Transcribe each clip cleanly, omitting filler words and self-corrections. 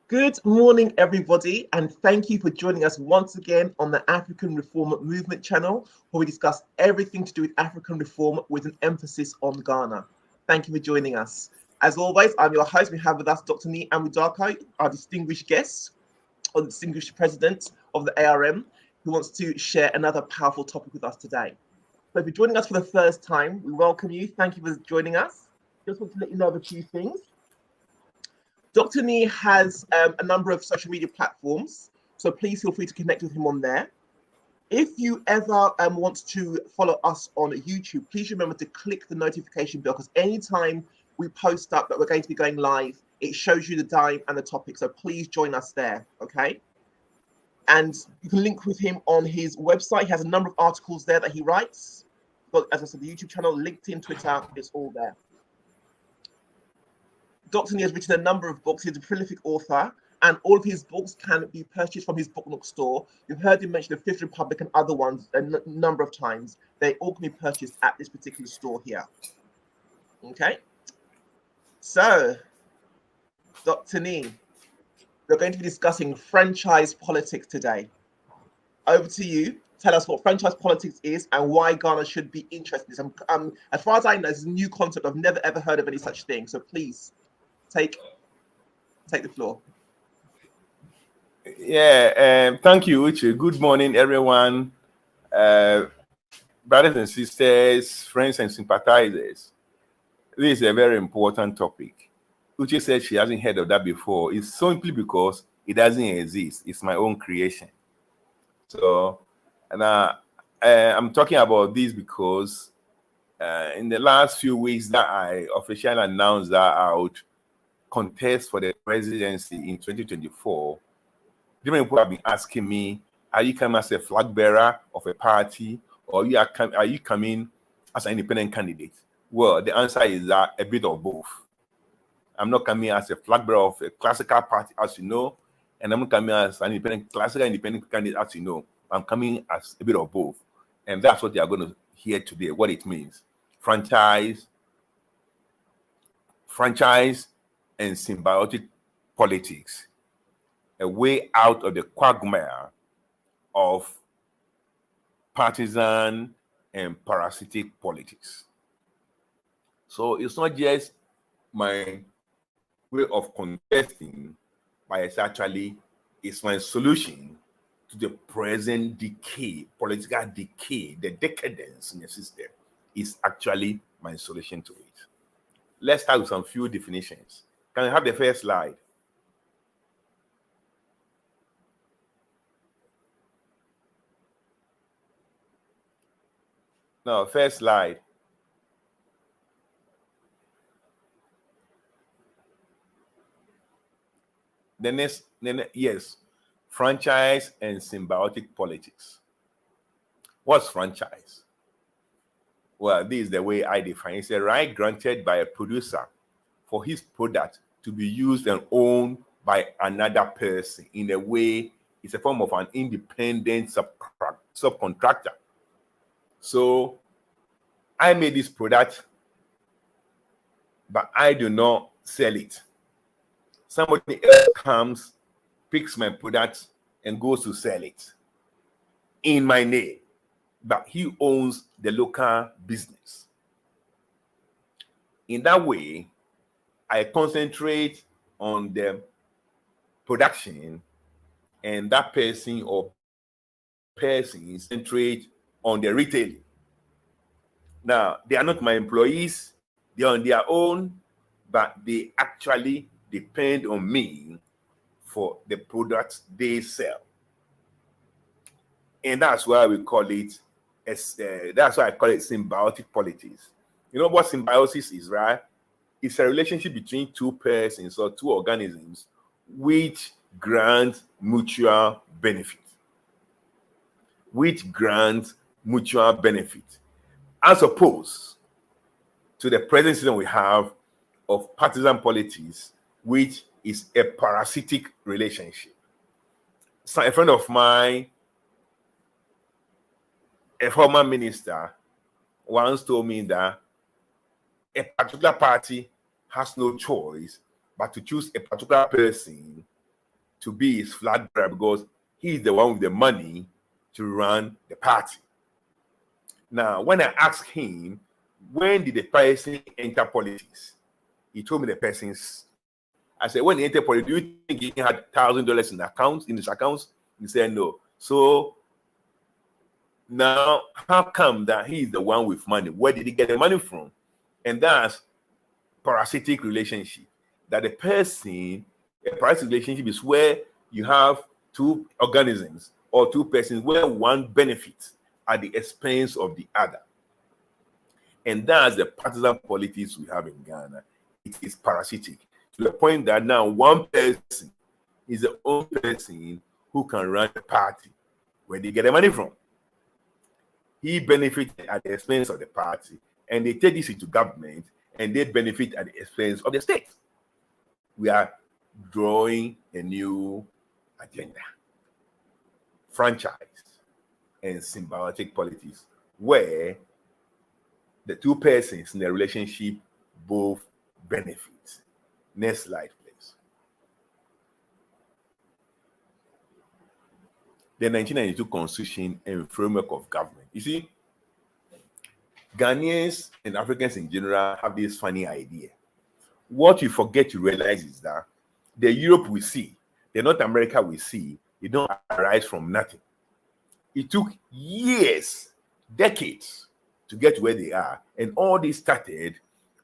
Good morning, everybody, and thank you for joining us once again on the African Reform Movement channel, where we discuss everything to do with African reform with an emphasis on Ghana. Thank you for joining us. As always, I'm your host. We have with us Dr. Nii and our distinguished guest, or the distinguished president of the ARM, who wants to share another powerful topic with us today. So if you're joining us for the first time, we welcome you. Thank you for joining us. Just want to let you know of a few things. Dr. Nii has a number of social media platforms, so please feel free to connect with him on there. If you ever want to follow us on YouTube, please remember to click the notification bell, because anytime we post up that we're going to be going live, it shows you the time and the topic, so please join us there, okay? And you can link with him on his website. He has a number of articles there that he writes. But as I said, the YouTube channel, LinkedIn, Twitter, it's all there. Dr. Nii has written a number of books. He's a prolific author, and all of his books can be purchased from his Book Nook store. You've heard him mention the Fifth Republic and other ones a number of times. They all can be purchased at this particular store here. Okay? So, Dr. Nii, we're going to be discussing franchise politics today. Over to you. Tell us what franchise politics is and why Ghana should be interested in this. As far as I know, this is a new concept. I've never ever heard of any such thing. So please, take the floor. Yeah, thank you, Uche. Good morning, everyone. Brothers and sisters, friends and sympathizers. This is a very important topic. Uche said she hasn't heard of that before. It's simply because it doesn't exist. It's my own creation. So, and I'm talking about this because in the last few weeks that I officially announced that I would contest for the presidency in 2024, different people have been asking me, are you coming as a flag bearer of a party, or are you coming as an independent candidate? Well, the answer is that a bit of both. I'm not coming as a flag bearer of a classical party, as you know, and I'm not coming as an classical independent candidate, as you know. I'm coming as a bit of both. And that's what you are going to hear today, what it means. Franchise and symbiotic politics, a way out of the quagmire of partisan and parasitic politics. So it's not just my way of contesting, but it's my solution to the present decay, political decay, the decadence in the system is actually my solution to it. Let's start with some few definitions. Can I have the first slide? No, first slide. Yes, franchise and symbiotic politics. What's franchise? Well, this is the way I define it. It's a right granted by a producer for his product to be used and owned by another person. In a way, it's a form of an independent subcontractor. So I made this product, but I do not sell it. Somebody else comes, picks my product, and goes to sell it in my name, but he owns the local business. In that way, I concentrate on the production, and that person or persons concentrate on the retailing. Now, they are not my employees, they are on their own, but they actually depend on me for the products they sell. And that's why we call it, that's why I call it symbiotic politics. You know what symbiosis is, right? It's a relationship between two persons or two organisms which grant mutual benefit. As opposed to the present system we have of partisan politics, which is a parasitic relationship. So a friend of mine, a former minister, once told me that a particular party has no choice but to choose a particular person to be his flag bearer because he's the one with the money to run the party. Now, when I asked him, when did the person enter politics? He told me the person's. I said, when he entered politics, do you think he had $1,000 in his accounts? He said no. So now, how come that he's the one with money? Where did he get the money from? And that's parasitic relationship. That the person, a parasitic relationship is where you have two organisms or two persons where one benefits at the expense of the other. And that's the partisan politics we have in Ghana. It is parasitic to the point that now one person is the only person who can run the party. Where they get the money from? He benefited at the expense of the party, and they take this into government, and they benefit at the expense of the state. We are drawing a new agenda, franchise and symbiotic politics, where the two persons in the relationship both benefit. Next slide, please. The 1992 Constitution and Framework of Government. You see, Ghanaians and Africans in general have this funny idea. What you forget to realize is that the Europe we see, the North America we see, it don't arise from nothing. It took years, decades to get to where they are. And all this started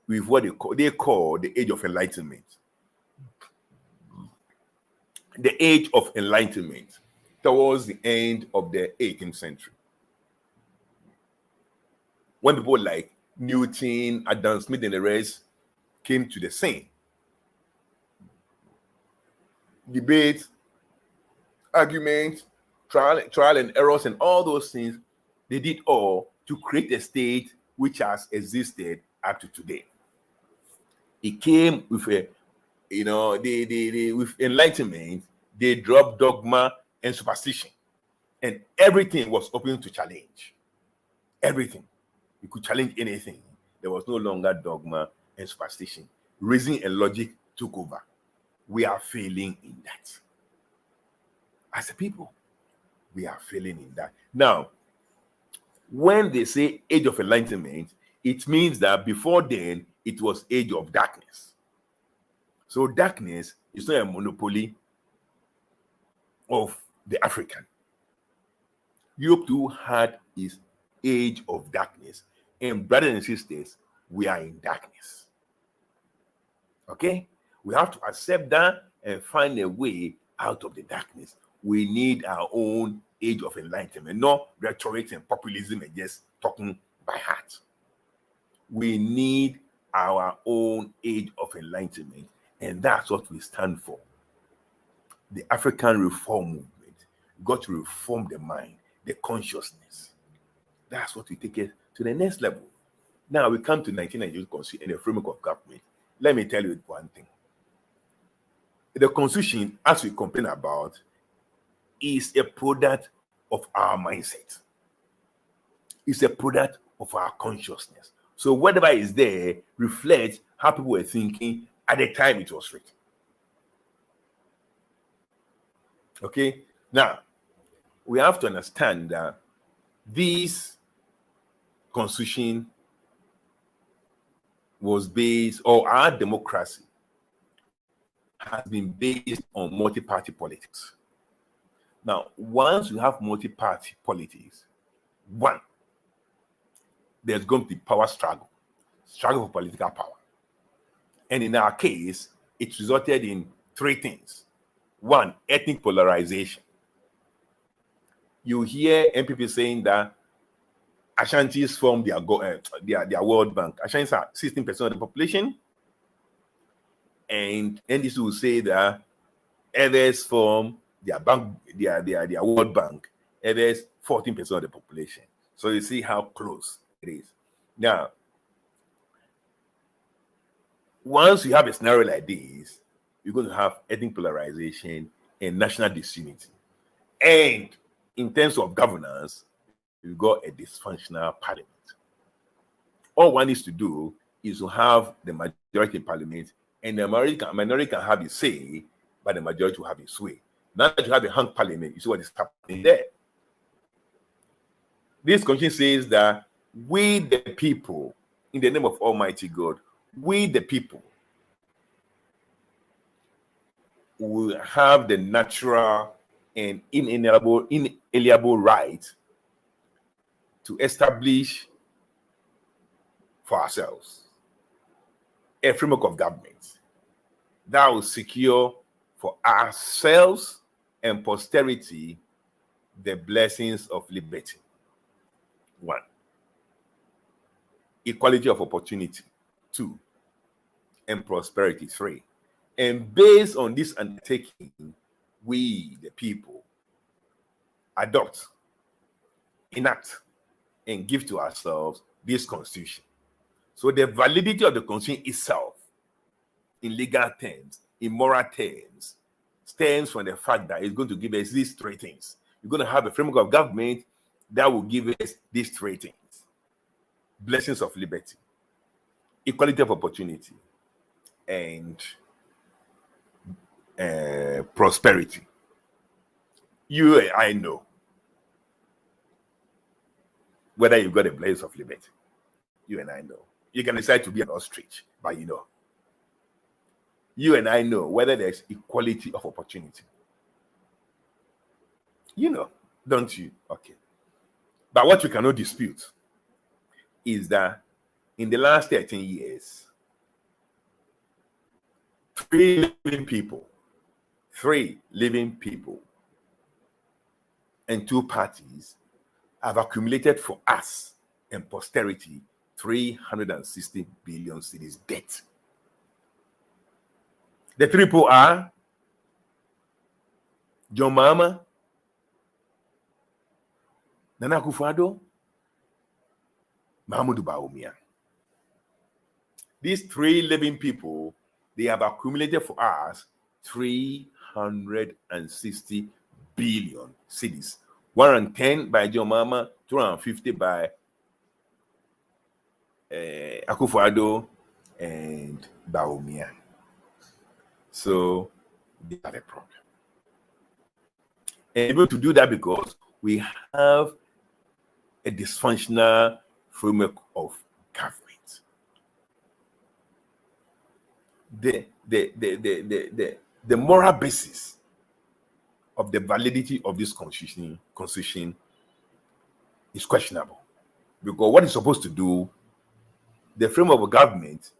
with what they call the Age of Enlightenment. The Age of Enlightenment towards the end of the 18th century. When people like Newton, Adam Smith, and the rest came to the scene. Debate, argument, trial and errors, and all those things, they did all to create a state which has existed up to today. It came with a, with enlightenment, they dropped dogma and superstition, and everything was open to challenge. Everything. You could challenge anything. There was no longer dogma and superstition. Reason and logic took over. We are failing in that. As a people, we are failing in that. Now, when they say Age of Enlightenment, it means that before then, it was Age of Darkness. So darkness is not a monopoly of the African. Europe too had its Age of Darkness. And brothers and sisters, we are in darkness. Okay? We have to accept that and find a way out of the darkness. We need our own Age of Enlightenment, not rhetoric and populism and just talking by heart. We need our own Age of Enlightenment, and that's what we stand for. The African Reform Movement. We've got to reform the mind, the consciousness. That's what we take it to the next level. Now we come to 1992 Constitution and the Framework of Government. Let me tell you one thing. The Constitution, as we complain about, is a product of our mindset. It's a product of our consciousness. So whatever is there reflects how people were thinking at the time it was written. Okay? Now, we have to understand that this Constitution was based, or our democracy has been based on multi-party politics. Now, once you have multi-party politics, one, there's going to be power struggle for political power. And in our case, it resulted in three things. One, ethnic polarization. You hear MPP saying that Ashantis form their World Bank. Ashantis are 16% of the population. And NDC will say that others form their bank, their World Bank. Others 14% of the population. So you see how close it is. Now, once you have a scenario like this, you're going to have ethnic polarization and national disunity. And in terms of governance, you've got a dysfunctional parliament. All one needs to do is to have the majority in parliament, and the minority can have its say, but the majority will have its way. Now that you have a hung parliament, you see what is happening there. This constitution says that we the people, in the name of Almighty God, we the people will have the natural and inalienable right to establish for ourselves a framework of government that will secure for ourselves and posterity the blessings of liberty. 1. Equality of opportunity. 2. And prosperity. 3. And based on this undertaking, we, the people, adopt, enact, and give to ourselves this constitution. So the validity of the constitution itself, in legal terms, in moral terms, stems from the fact that it's going to give us these 3 things. You're going to have a framework of government that will give us these 3 things: blessings of liberty, equality of opportunity, and prosperity. You and I know whether you've got a blessings of liberty. You and I know. You can decide to be an ostrich, but you know. You and I know whether there's equality of opportunity. You know, don't you? Okay. But what you cannot dispute is that in the last 13 years, 3 living people, and 2 parties have accumulated for us and posterity 360 billion cedis debt. The 3 people are John Mahama, Nana Akufo-Addo, Mahamudu Bawumia. These 3 living people, they have accumulated for us 360 billion cedis. 110 by John Mahama, 250 by Akufo-Addo and Bawumia. So they have a problem. And able to do that because we have a dysfunctional framework of government. The moral basis of the validity of this constitution is questionable. Because what it's supposed to do, the framework of government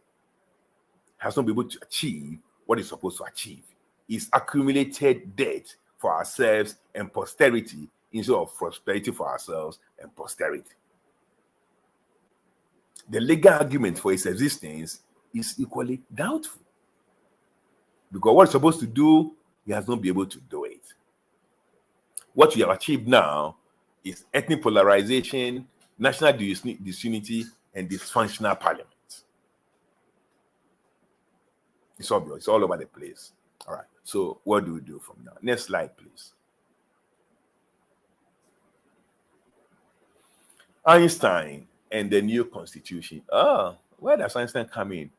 has not been able to achieve what it's supposed to achieve. It's accumulated debt for ourselves and posterity instead of prosperity for ourselves and posterity. The legal argument for its existence is equally doubtful. Because what it's supposed to do, he has not been able to do it. What we have achieved now is ethnic polarization, national disunity, and dysfunctional parliament. It's obvious. It's all over the place. All right. So what do we do from now? Next slide, please. Einstein and the new constitution. Where does Einstein come in?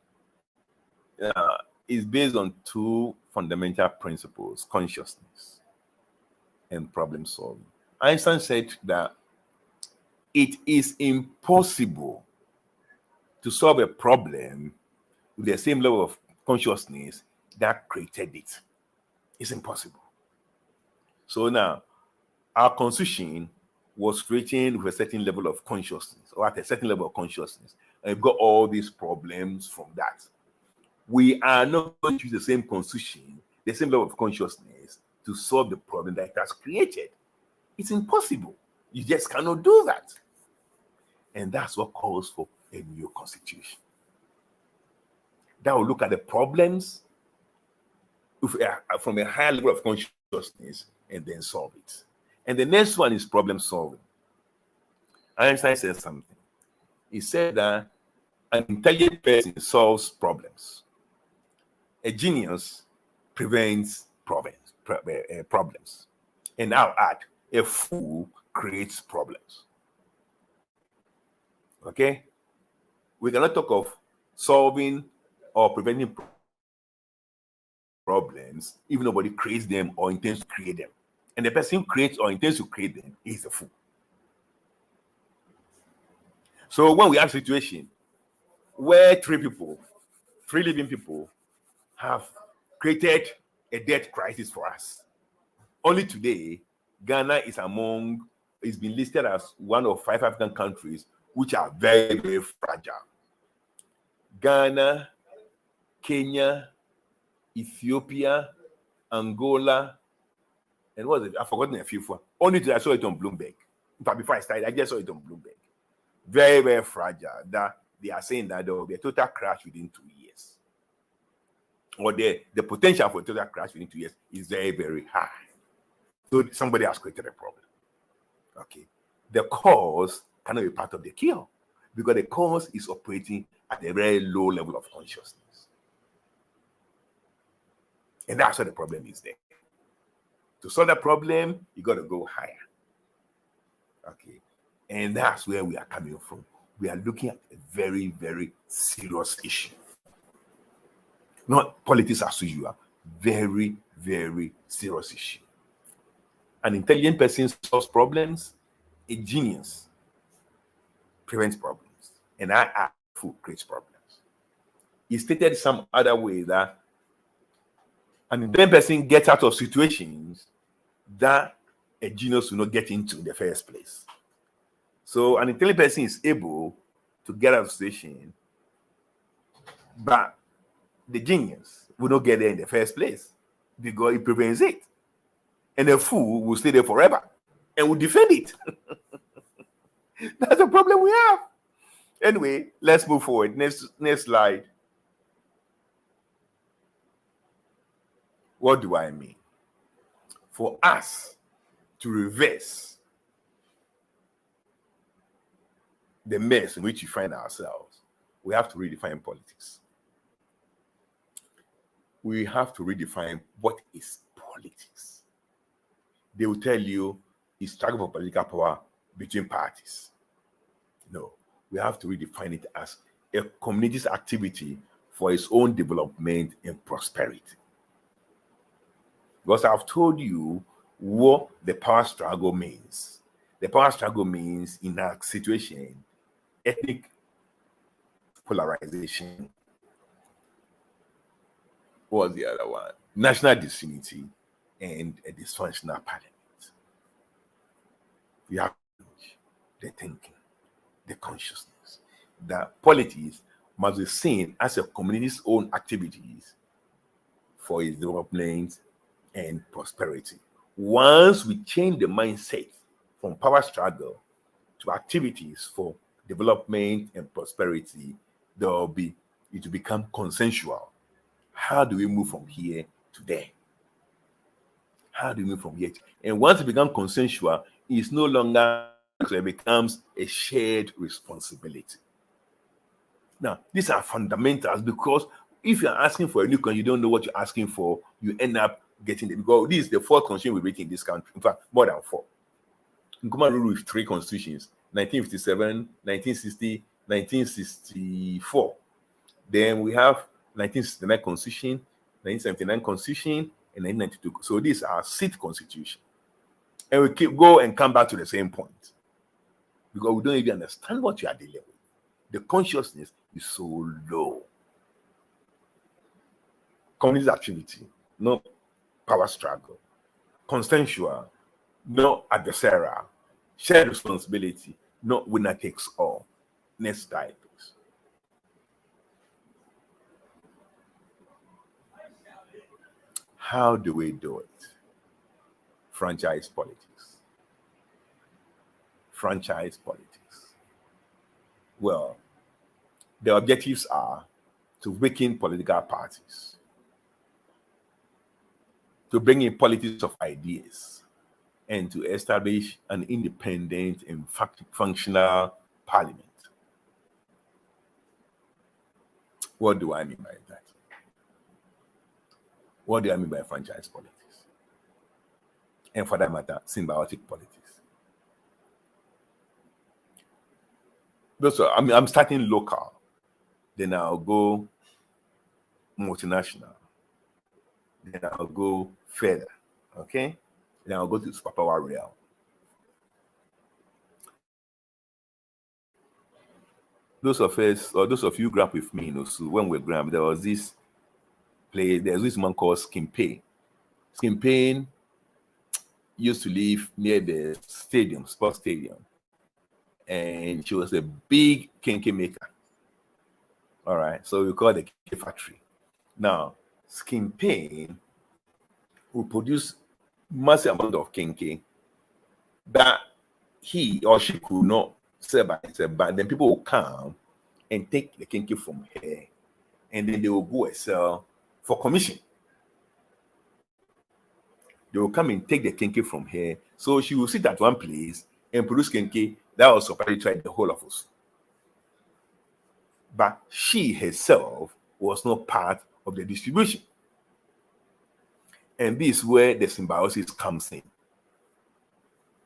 It's based on 2 fundamental principles: consciousness and problem solving. Einstein said that it is impossible to solve a problem with the same level of consciousness that created it. It's impossible. So now, our constitution was written with a certain level of consciousness, or at a certain level of consciousness, and we've got all these problems from that. We are not going to use the same constitution, the same level of consciousness to solve the problem that it has created. It's impossible. You just cannot do that. And that's what calls for a new constitution that will look at the problems from a higher level of consciousness and then solve it. And the next one is problem solving. Einstein said something. He said that an intelligent person solves problems. A genius prevents problems. And I'll add, a fool creates problems. Okay? We cannot talk of solving or preventing problems if nobody creates them or intends to create them. And the person who creates or intends to create them is a fool. So when we have a situation where three living people, have created a death crisis for us, only today, Ghana is been listed as one of 5 African countries which are very, very fragile. Ghana, Kenya, Ethiopia, Angola, and what was it? I've forgotten a few. Only today I saw it on Bloomberg. In fact, before I started, I just saw it on Bloomberg. Very, very fragile. That they are saying that there will be a total crash within 2 years. Or the potential for a total crash within 2 years is very, very high. So somebody has created a problem. Okay. The cause cannot be part of the cure because the cause is operating at a very low level of consciousness. And that's where the problem is there. To solve the problem, you got to go higher. Okay. And that's where we are coming from. We are looking at a very, very serious issue. Not politics as usual. Very, very serious issue. An intelligent person solves problems. A genius prevents problems. And a fool creates problems. He stated some other way that an intelligent person gets out of situations that a genius will not get into in the first place. So an intelligent person is able to get out of situation, but the genius will not get there in the first place because it prevents it. And a fool will stay there forever and will defend it. That's the problem we have. Anyway, let's move forward. Next slide. What do I mean? For us to reverse the mess in which we find ourselves, we have to redefine politics. We have to redefine what is politics. They will tell you it's struggle for political power between parties. No, we have to redefine it as a community's activity for its own development and prosperity. Because I've told you what the power struggle means. The power struggle means, in our situation, ethnic polarization. What was the other one? National disunity and a dysfunctional parliament. We have the thinking, the consciousness that politics must be seen as a community's own activities for its development and prosperity. Once we change the mindset from power struggle to activities for development and prosperity, it will become consensual. How do we move from here to there? How do we move from here? And once it becomes consensual, it's no longer, so it becomes a shared responsibility. Now, these are fundamentals because if you're asking for a new country, you don't know what you're asking for, you end up getting it. Because this is the 4th constitution we're making in this country. In fact, more than 4. Nkrumah ruled with 3 constitutions, 1957, 1960, 1964. Then we have 1969 constitution, 1979 constitution, and 1992. So these are 6th constitution. And we go and come back to the same point. Because we don't even understand what you are dealing with. The consciousness is so low. Communist activity, no power struggle. Consensual, no adversarial. Shared responsibility, no winner takes all. Next slide, please. How do we do it? Franchise politics. Franchise politics. Well, the objectives are to weaken political parties, to bring in politics of ideas, and to establish an independent and functional parliament. What do I mean by that? What do I mean by franchise politics? And for that matter, symbiotic politics. So I'm starting local, then I'll go multinational, then I'll go further. Okay? Then I'll go to superpower real. Those of us, or those of you grew up with me, so when we were growing up, there was this there's this man called Skimpay. Skimpay used to live near the stadium, sports stadium. And she was a big kinky maker. All right, so we call it the kinky factory. Now, Skimpay will produce massive amount of kinky that he or she could not sell by himself, but then people will come and take the kinky from her, and then they will go and sell for commission. They will come and take the kinky from her, so she will sit at one place and produce kinky that was supposed to the whole of us. But she herself was not part of the distribution. And this is where the symbiosis comes in.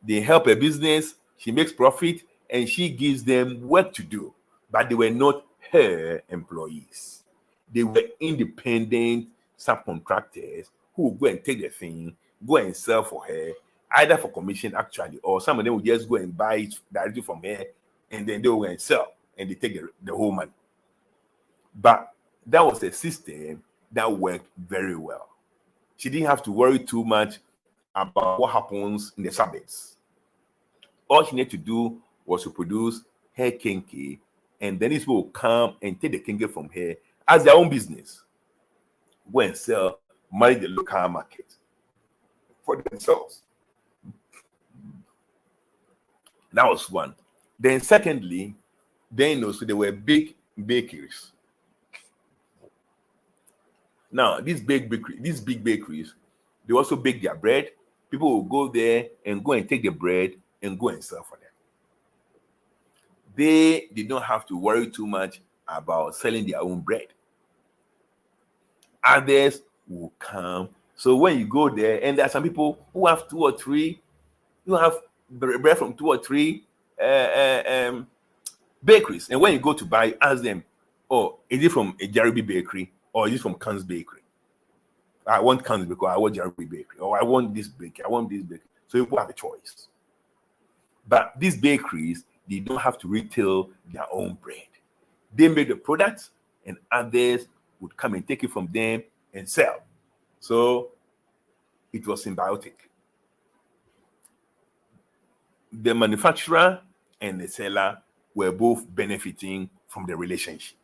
They help a business, she makes profit, and she gives them work to do. But they were not her employees. They were independent subcontractors who would go and take the thing, go and sell for her, either for commission actually, or some of them would just go and buy it directly from her, and then they will go and sell, and they take the whole money. But that was a system that worked very well. She didn't have to worry too much about what happens in the suburbs. All she needed to do was to produce her kinky, and then these people will come and take the kinky from her as their own business. Go and sell, manage the local market for themselves. That was one. Then secondly, so there were big bakeries. Now, these big bakeries, they also bake their bread. People will go there and go and take the bread and go and sell for them. They did not have to worry too much about selling their own bread. Others will come. So when you go there, and there are some people who have two or three, you have bread from two or three bakeries. And when you go to buy, ask them, oh, is it from a Jaribi bakery or is it from Khan's bakery? I want Khan's because I want Jaribi bakery, or I want this bakery, I want this bakery. So people have a choice. But these bakeries, they don't have to retail their own bread. They make the products, and others would come and take it from them and sell. So it was symbiotic. The manufacturer and the seller were both benefiting from the relationship.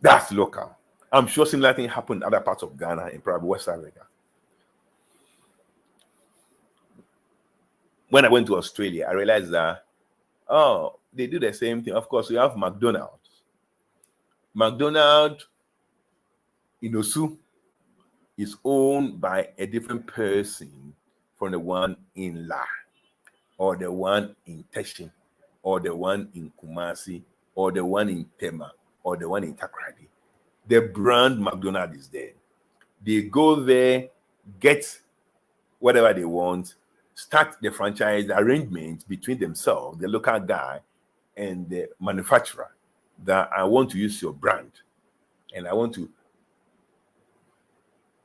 That's local. I'm sure similar thing happened in other parts of Ghana and probably West Africa. When I went to Australia, I realized that, they do the same thing. Of course, we have McDonald's. McDonald's in Osu is owned by a different person from the one in La, or the one in Teshin, or the one in Kumasi, or the one in Tema, or the one in Takrady. The brand McDonald's is there. They go there, get whatever they want, start the franchise arrangement between themselves, the local guy and the manufacturer, that I want to use your brand and I want to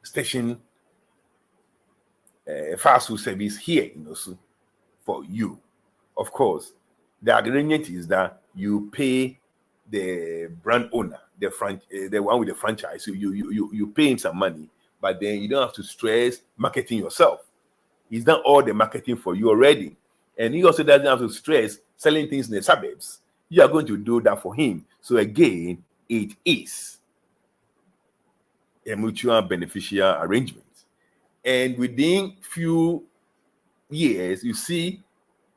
station a fast food service here in Osu for you. Of course, the agreement is that you pay the brand owner, the one with the franchise, so you pay him some money, but then you don't have to stress marketing yourself. He's done all the marketing for you already. And he also doesn't have to stress selling things in the suburbs. You are going to do that for him. So again, it is a mutual beneficial arrangement. And within few years, you see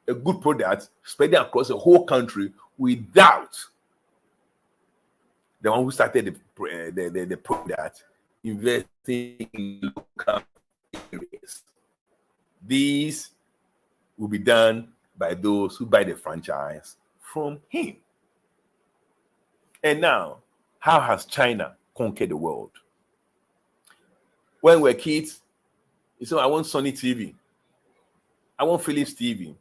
a good product spreading across the whole country without the one who started the product investing in local areas. These will be done by those who buy the franchise from him. And now, how has China conquered the world? When we're kids, you say, I want Sony TV. I want Philips TV.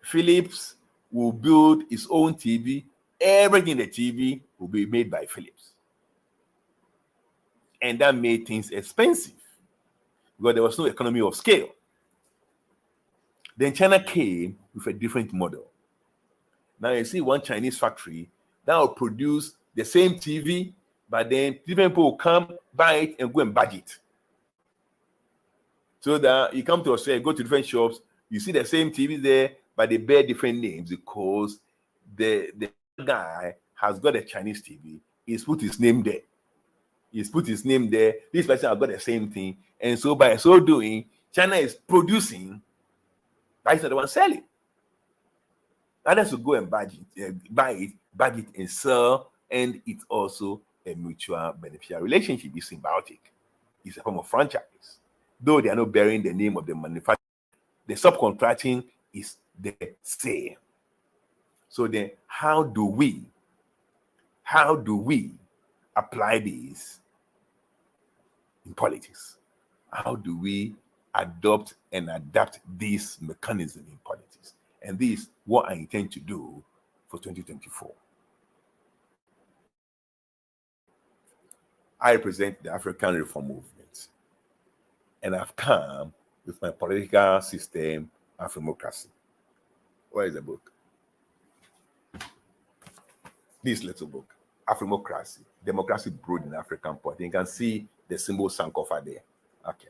Philips will build its own TV. Everything in the TV will be made by Philips. And that made things expensive because there was no economy of scale. Then China came with a different model. Now you see one Chinese factory that will produce the same TV, but then different people will come, buy it, and go and budget it. So that you come to Australia, go to different shops, you see the same TV there, but they bear different names because the guy has got a Chinese TV. He's put his name there. He's put his name there. This person has got the same thing. And so by so doing, China is producing, but it's not the one selling. Others will go and buy it, and sell, and it's also a mutual beneficial relationship. It's symbiotic. It's a form of franchise. Though they are not bearing the name of the manufacturer, the subcontracting is the same. So then, how do we apply this in politics? How do we adopt and adapt this mechanism in politics? And this is what I intend to do for 2024. I represent the African Reform Movement, and I've come with my political system, Afrimocracy. Where is the book? This little book, Afrimocracy, Democracy Brewed in African Politics. You can see the symbol Sankofa there. Okay.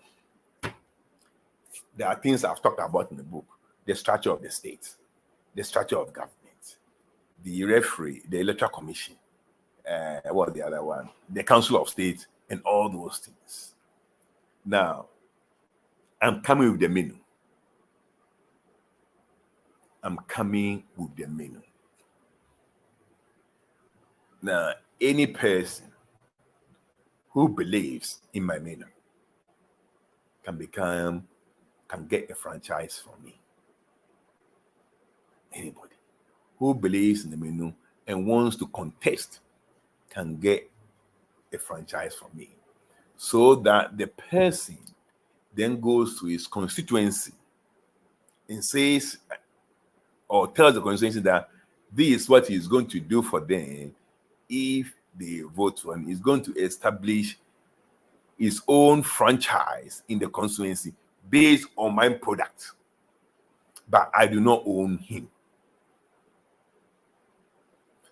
There are things I've talked about in the book: the structure of the state, the structure of government, the referee, the electoral commission, what was the other one? The Council of State, and all those things. Now, I'm coming with the menu. Now, any person who believes in my menu can get a franchise from me. Anybody who believes in the menu and wants to contest can get a franchise from me, so that the person then goes to his constituency and says or tells the constituency that this is what he's going to do for them if they vote for him. He's going to establish his own franchise in the constituency based on my product, but I do not own him.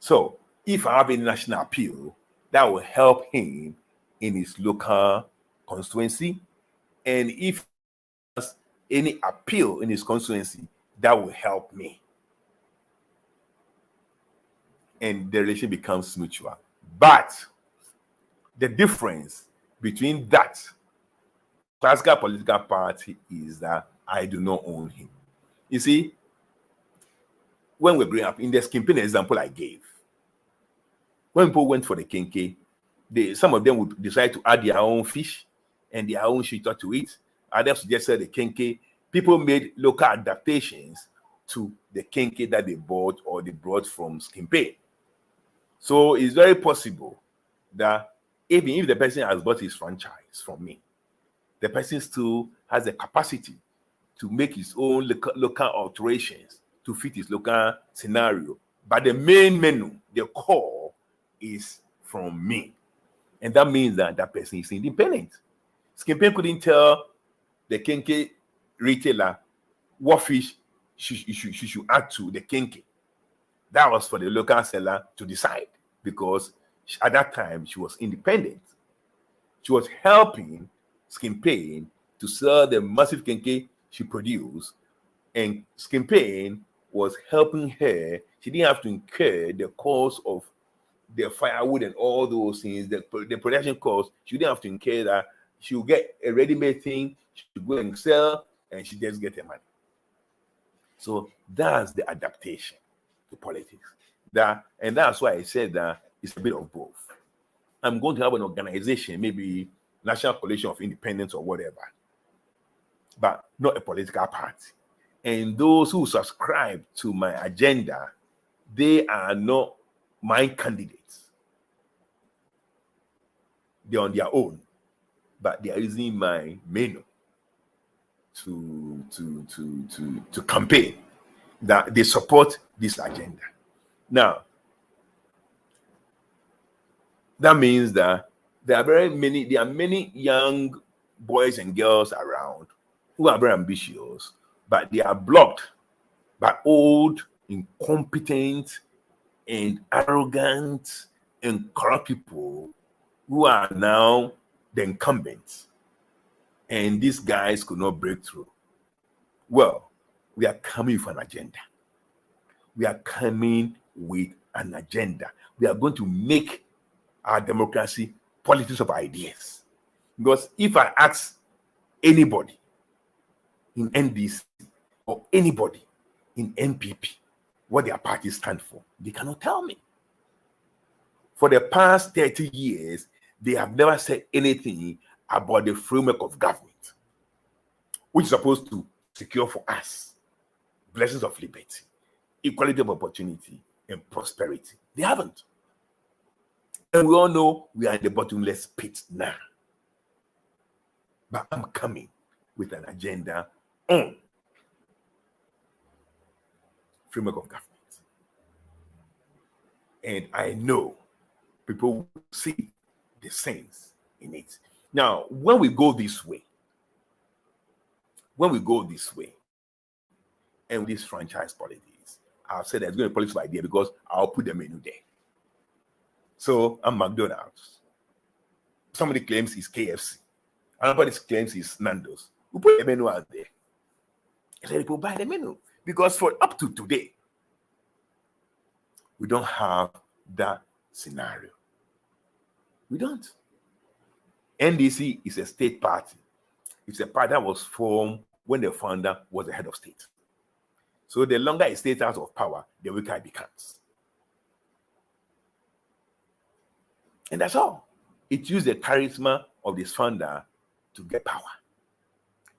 So if I have a national appeal, that will help him in his local constituency. And if he has any appeal in his constituency, that will help me. And the relation becomes mutual. But the difference between that classical political party is that I do not own him. You see, when we're growing up, in the Skimpin example I gave, when people went for the kenke, some of them would decide to add their own fish and their own shita to it. Others suggested the kenke. People made local adaptations to the kenke that they bought or they brought from Skimpe. So it's very possible that even if the person has bought his franchise from me, the person still has the capacity to make his own local alterations to fit his local scenario. But the main menu, the core, is from me. And that means that that person is independent. Skimpe couldn't tell the kenke retailer what fish she should add to the kenke. That was for the local seller to decide, because at that time she was independent. She was helping Skimpe to sell the massive kenke she produced, and Skimpe was helping her. She didn't have to incur the cost of the firewood and all those things, the production cost. She didn't have to incur that. She would get a ready-made thing, she would go and sell, and she just get her money. So that's the adaptation to politics. And that's why I said that it's a bit of both. I'm going to have an organization, maybe National Coalition of Independents or whatever, but not a political party. And those who subscribe to my agenda, they are not my candidates. They're on their own, but they are using my menu to campaign that they support this agenda. Now, that means that There are many young boys and girls around who are very ambitious, but they are blocked by old, incompetent, and arrogant and corrupt people who are now the incumbents. And these guys could not break through. Well, we are coming with an agenda. We are coming with an agenda. We are going to make our democracy politics of ideas. Because if I ask anybody in NDC or anybody in NPP what their parties stand for, they cannot tell me. For the past 30 years, they have never said anything about the framework of government, which is supposed to secure for us blessings of liberty, equality of opportunity, and prosperity. They haven't. And we all know we are in the bottomless pit now. But I'm coming with an agenda on framework of government. And I know people will see the sense in it. Now, when we go this way, and this franchise politics, I've said there's going to be politics idea because I'll put the menu there. So I'm McDonald's. Somebody claims it's KFC. Another claims it's Nando's. We put the menu out there. And then people buy the menu. Because for up to today, we don't have that scenario. We don't. NDC is a state party. It's a party that was formed when the founder was the head of state. So the longer a state out of power, the weaker it becomes. And that's all. It used the charisma of this founder to get power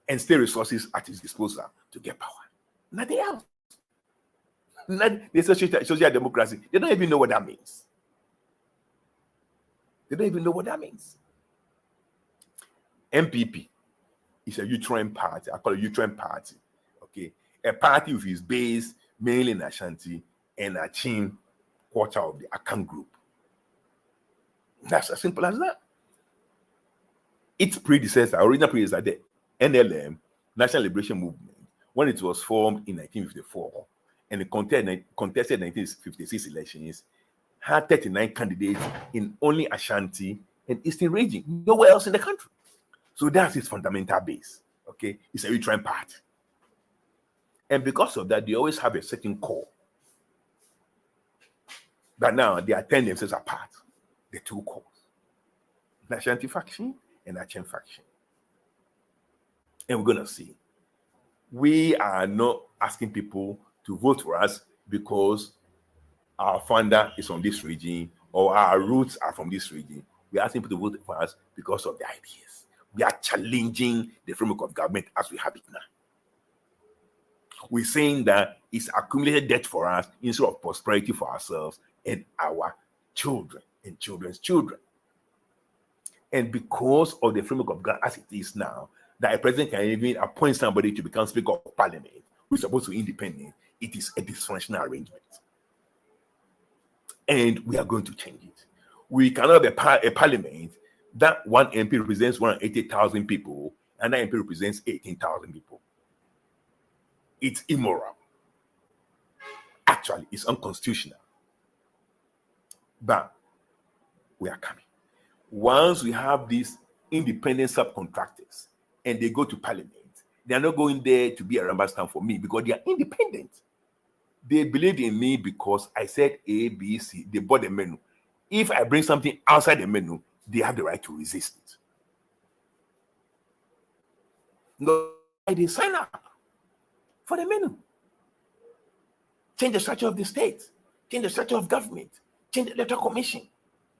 and state resources at its disposal to get power. Nothing else. Not the social democracy. They don't even know what that means. MPP is a Uterine party. I call it Uterine party. Okay. A party with its base mainly in Ashanti and Achim quarter of the Akan group. That's as simple as that. Its predecessor, original predecessor, the NLM, National Liberation Movement, when it was formed in 1954 and it contested 1956 elections, had 39 candidates in only Ashanti and Eastern region, nowhere else in the country. So that's its fundamental base. Okay, it's a Uterine party. And because of that, they always have a certain core. But now they are 10 themselves apart, the two cores. The Ashanti faction and Achem faction. And we're going to see. We are not asking people to vote for us because our founder is from this region or our roots are from this region. We're asking people to vote for us because of the ideas. We are challenging the framework of government as we have it now. We're saying that it's accumulated debt for us instead of prosperity for ourselves and our children and children's children. And because of the framework of government as it is now, that a president can even appoint somebody to become Speaker of Parliament, who is supposed to be independent, it is a dysfunctional arrangement. And we are going to change it. We cannot have a parliament that one MP represents 180,000 people and that MP represents 18,000 people. It's immoral. Actually, it's unconstitutional. But we are coming. Once we have these independent subcontractors and they go to parliament, they are not going there to be a rubber stamp for me because they are independent. They believe in me because I said A, B, C. They bought the menu. If I bring something outside the menu, they have the right to resist it. No, they sign up for the menu. Change the structure of the state. Change the structure of government. Change the electoral commission.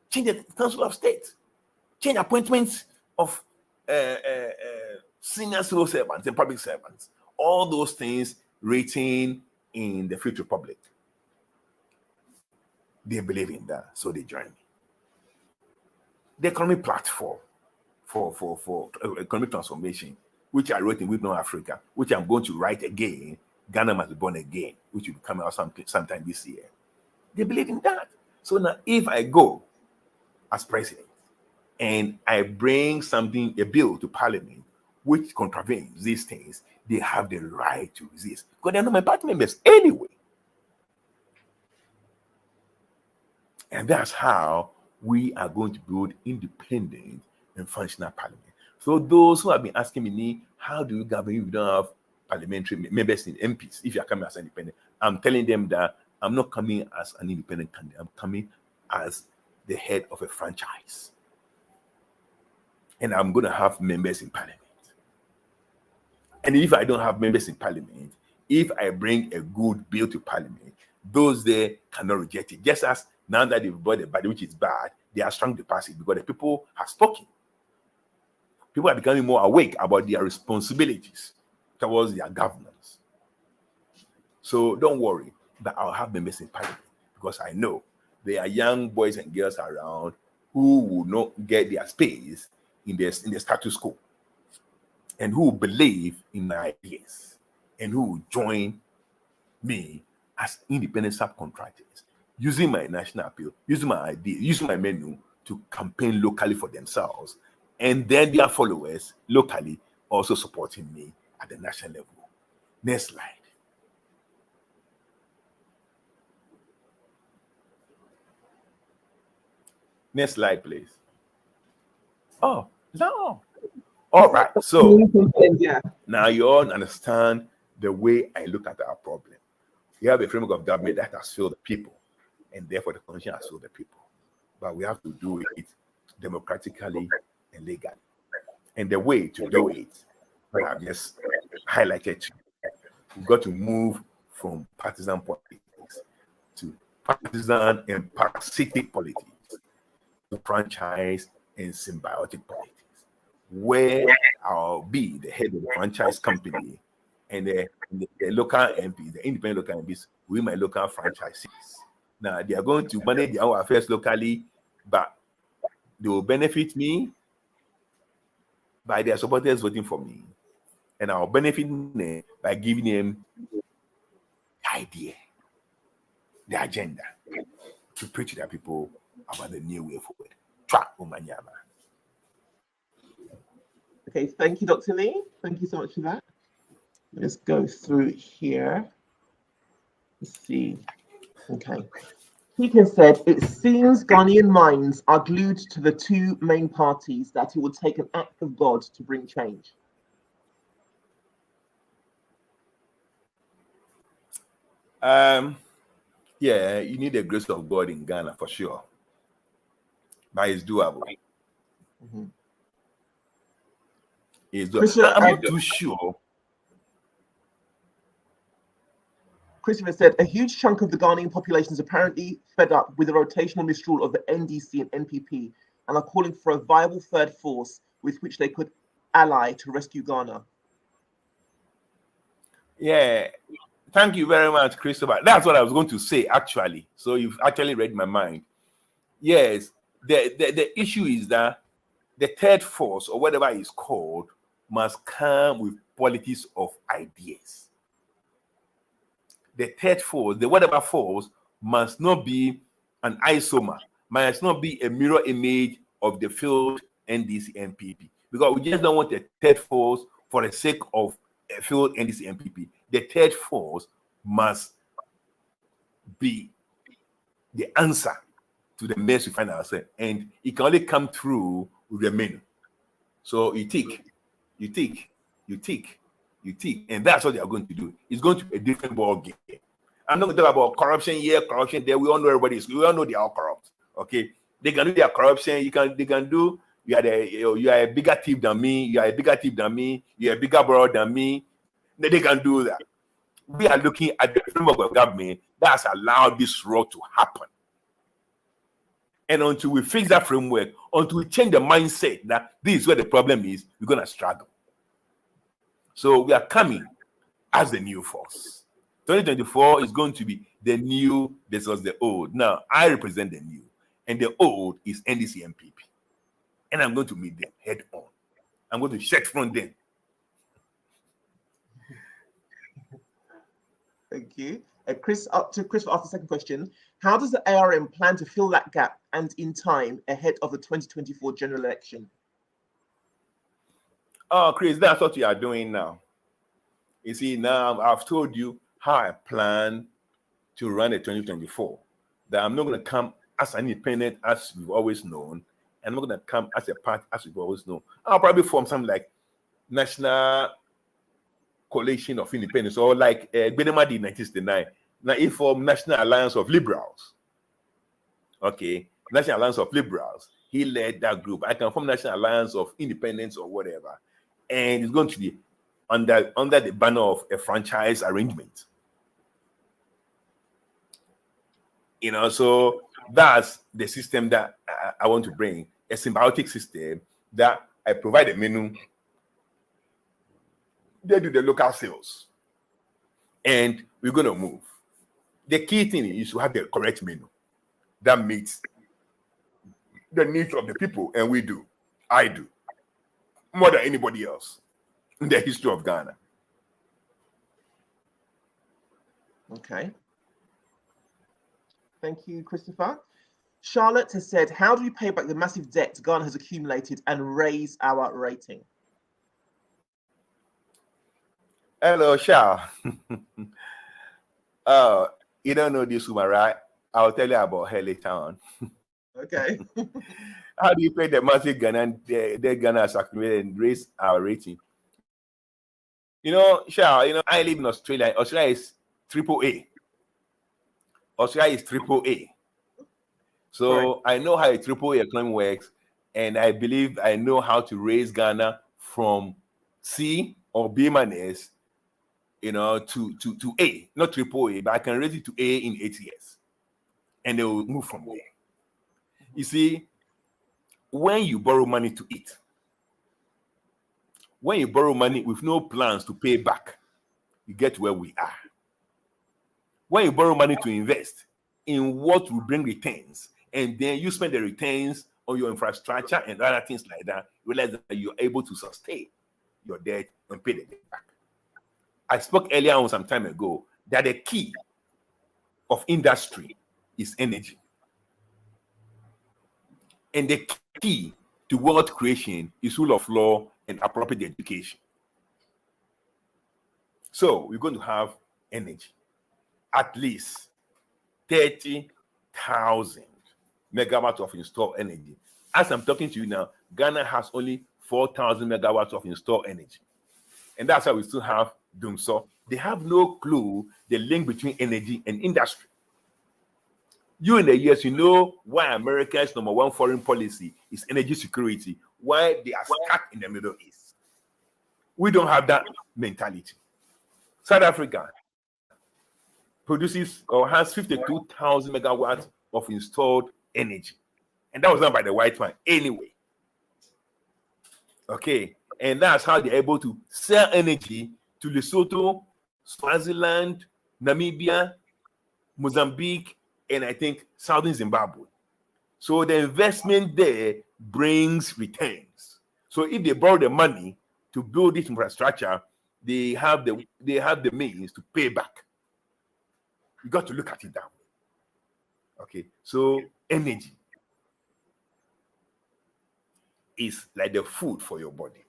Change the council of state. Change appointments of senior civil servants and public servants. All those things written in the Fifth Republic. They believe in that, so they join me. The economic platform for economic transformation, which I wrote in Weep No Africa, which I'm going to write again, Ghana Must Be Born Again, which will come out sometime this year. They believe in that. So now if I go as president and I bring a bill to Parliament which contravenes these things, they have the right to resist because they're not my party members anyway. And that's how we are going to build independent and functional parliament. So those who have been asking me, how do you govern if you don't have parliamentary members in MPs, if you are coming as an independent? I'm telling them that I'm not coming as an independent candidate. I'm coming as the head of a franchise. And I'm going to have members in parliament. And if I don't have members in parliament, if I bring a good bill to parliament, those there cannot reject it. Just as now that they've brought a body which is bad, they are strong to pass it because the people have spoken. People are becoming more awake about their responsibilities towards their governance. So don't worry that I'll have members in parliament because I know there are young boys and girls around who will not get their space in the status quo and who believe in my ideas and who will join me as independent subcontractors, using my national appeal, using my idea, using my menu to campaign locally for themselves, and then their followers locally also supporting me at the national level. Next slide. Next slide, please. Oh, no. All right. So now you all understand the way I look at our problem. We have a framework of government that has failed the people, and therefore the constitution has failed the people. But we have to do it democratically and legally. And the way to do it, I have just highlighted to you. We've got to move from partisan politics to partisan and parasitic politics to franchise and symbiotic politics, where I'll be the head of the franchise company and the local MPs, the independent local MPs, with my local franchises. Now, they are going to manage their own affairs locally, but they will benefit me by their supporters voting for me. And I'll benefit them by giving them the idea, the agenda, to preach to their people about the new way forward. Okay, thank you, Dr. Nii. Thank you so much for that. Let's go through here. Let's see. Okay. Deacon said, it seems Ghanaian minds are glued to the two main parties that it would take an act of God to bring change. Yeah, you need the grace of God in Ghana for sure. But it's doable. Mm-hmm. It's doable. I'm not too sure. Christopher said, a huge chunk of the Ghanaian population is apparently fed up with the rotational misrule of the NDC and NPP and are calling for a viable third force with which they could ally to rescue Ghana. Yeah, thank you very much, Christopher. That's what I was going to say, actually. So you've actually read my mind. Yes, the issue is that the third force, or whatever it's called, must come with politics of ideas. The third force, the whatever force, must not be an isomer, must not be a mirror image of the failed NDC MPP. Because we just don't want a third force for the sake of a failed NDC MPP. The third force must be the answer to the mess we find ourselves. And it can only come through with the menu. So you tick, and that's what they are going to do. It's going to be a different ball game. I'm not going to talk about corruption here, corruption there. We all know everybody is. We all know they are corrupt. Okay, they can do their corruption. They can do. You are a bigger thief than me. You are a bigger thief than me. You are a bigger brother than me. They can do that. We are looking at the framework of government that has allowed this rot to happen. And until we fix that framework, until we change the mindset that this is where the problem is, we're going to struggle. So we are coming as the new force. 2024 is going to be the new versus the old. Now, I represent the new, and the old is NDC MPP. And I'm going to meet them head on. I'm going to check from them. Thank you. Chris asked the second question. How does the ARM plan to fill that gap and in time ahead of the 2024 general election? Oh, Chris, that's what you are doing now. You see, now I've told you how I plan to run a 2024. That I'm not going to come as an independent as we've always known, and I'm not going to come as a party as we've always known. I'll probably form something like National Coalition of Independents, or like Benema did in 1969. Now, if form National Alliance of Liberals, okay, National Alliance of Liberals, he led that group. I can form National Alliance of Independents or whatever, and it's going to be under the banner of a franchise arrangement. You know, so that's the system that I want to bring, a symbiotic system that I provide a menu. They do the local sales, and we're going to move. The key thing is to have the correct menu that meets the needs of the people, and I do, more than anybody else in the history of Ghana. Okay. Thank you, Christopher. Charlotte has said, how do we pay back the massive debt Ghana has accumulated and raise our rating? Hello, Shah. You don't know this woman, right? I'll tell you about her later on. Okay. How do you pay the massive Ghana the Ghana has accumulated and raise our rating? You know, Shah, I live in Australia. Australia is AAA. Australia is AAA. So I know how a AAA economy works, and I believe I know how to raise Ghana from C or B minus, to A, not AAA, but I can raise it to A in 8 years, and they will move from there. You see, when you borrow money to eat, when you borrow money with no plans to pay back, you get where we are. When you borrow money to invest in what will bring returns, and then you spend the returns on your infrastructure and other things like that, you realize that you're able to sustain your debt and pay the debt back. I spoke earlier on some time ago that the key of industry is energy. And the key to wealth creation is rule of law and appropriate education. So we're going to have energy. At least 30,000 megawatts of installed energy. As I'm talking to you now, Ghana has only 4,000 megawatts of installed energy. And that's why we still have Dumso. They have no clue the link between energy and industry. You in the US, you know why America's number one foreign policy is energy security, why they are stuck in the Middle East. We don't have that mentality. South Africa produces or has 52,000 megawatts of installed energy. And that was done by the white man anyway. Okay. And that's how they're able to sell energy to Lesotho, Swaziland, Namibia, Mozambique, and I think Southern Zimbabwe. So the investment there brings returns. So if they borrow the money to build this infrastructure, they have the means to pay back. You got to look at it that way. Okay, so energy is like the food for your body.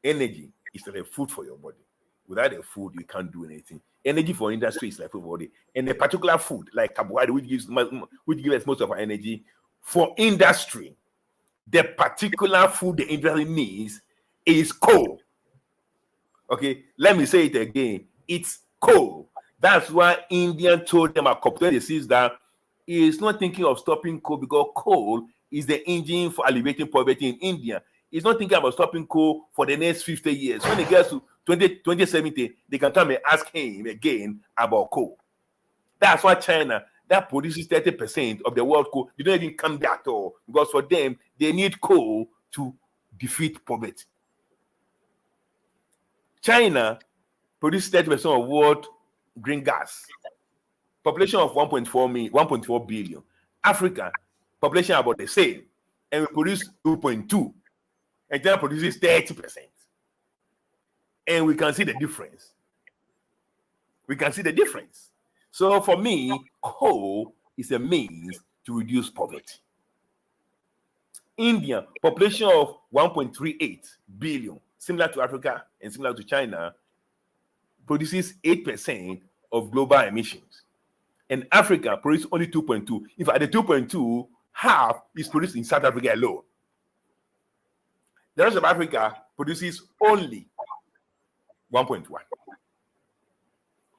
Energy is like the food for your body. Without the food, you can't do anything. Energy for industry is like food for body. And a particular food, like carbohydrate, which gives us most of our energy, for industry, the particular food the industry needs is coal. Okay, let me say it again. It's coal. That's why India told them at COP26 that he is not thinking of stopping coal because coal is the engine for alleviating poverty in India. He's not thinking about stopping coal for the next 50 years. When it gets to 2070, they can come and ask him again about coal. That's why China, that produces 30% of the world coal, they don't even come there at all. Because for them, they need coal to defeat poverty. China produces 30% of world green gas. Population of 1.4 billion. Africa, population about the same. And we produce 2.2. And China produces 30%. And we can see the difference. We can see the difference. So for me, coal is a means to reduce poverty. India, population of 1.38 billion, similar to Africa and similar to China, produces 8% of global emissions. And Africa produces only 2.2. In fact, the 2.2, half is produced in South Africa alone. The rest of Africa produces only 1.1.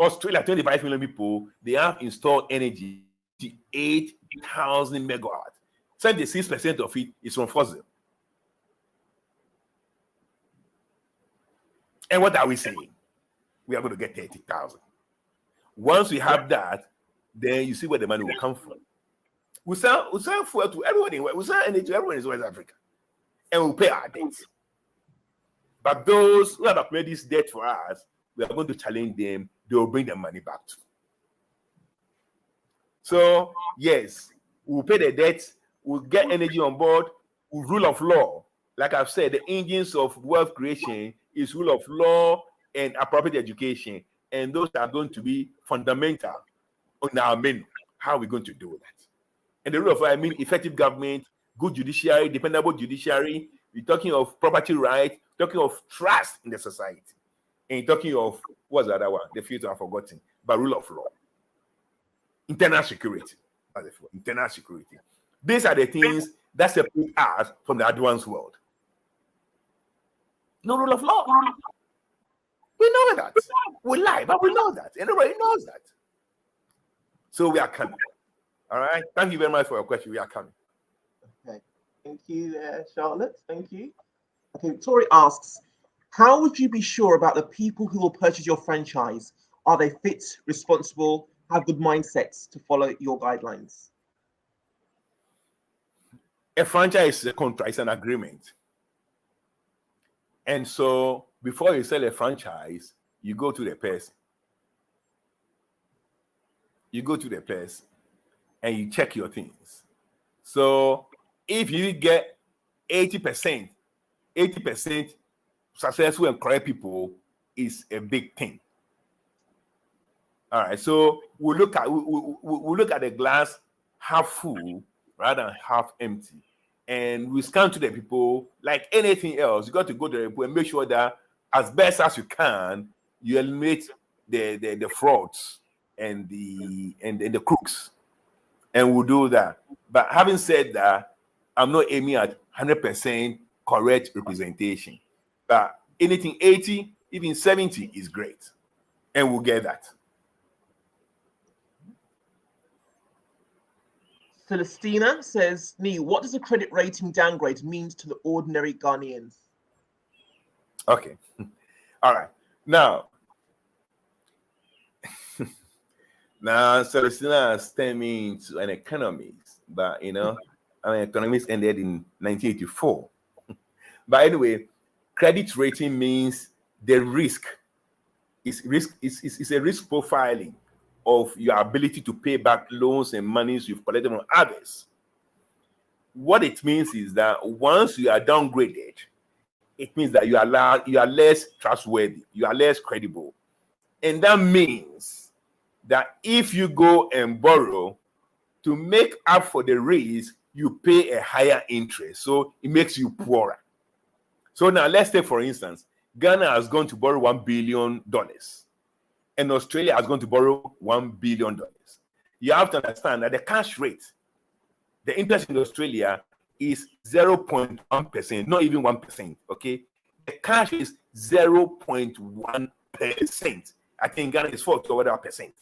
Australia, 25 million people, they have installed energy to 8,000 megawatts. 76% of it is from fossil. And what are we saying? We are going to get 30,000. Once we have that, then you see where the money will come from. We sell fuel to everybody. We sell energy to everyone in West Africa. And we'll pay our debts. But those who have made this debt for us, we are going to challenge them. They will bring the money back to. So, yes, we'll pay the debts. We'll get energy on board. We'll rule of law. Like I've said, the engines of wealth creation is rule of law and appropriate education. And those are going to be fundamental on our menu. How are we going to do that? And the rule of law, I mean effective government, good judiciary, dependable judiciary. We're talking of property rights, talking of trust in the society. And talking of, what's the other one? The future I've forgotten. But rule of law. Internal security. Internal security. These are the things that separate us from the advanced world. No rule of law. We know that. We lie, but we know that. Everybody knows that. So we are coming. All right. Thank you very much for your question. We are coming. Okay. Thank you, Charlotte. Thank you. Okay. Tori asks, how would you be sure about the people who will purchase your franchise? Are they fit, responsible, have good mindsets to follow your guidelines? A franchise is a contract, it's an agreement. And so before you sell a franchise, you go to the person. You go to the person and you check your things. So if you get 80% successful and correct people, is a big thing. All right, so we look at the glass half full rather than half empty. And we scan to the people like anything else. You got to go to the people and make sure that as best as you can, you eliminate the frauds and the crooks. And we'll do that. But having said that, I'm not aiming at 100% correct representation. But anything 80, even 70 is great. And we'll get that. Celestina says, Nii, what does a credit rating downgrade mean to the ordinary Ghanaians? Okay. All right. Now, Celestina is stemming to an economist, but I'm an economist ended in 1984. But anyway, credit rating means the risk. It's a risk profiling of your ability to pay back loans and monies you've collected from others. What it means is that once you are downgraded, it means that you are less trustworthy, you are less credible. And that means that if you go and borrow, to make up for the risk, you pay a higher interest. So it makes you poorer. So now let's say, for instance, Ghana has gone to borrow $1 billion. And Australia has gone to borrow $1 billion. You have to understand that the cash rate, the interest in Australia is 0.1%, not even 1%. Okay, the cash is 0.1%. I think Ghana is 4%.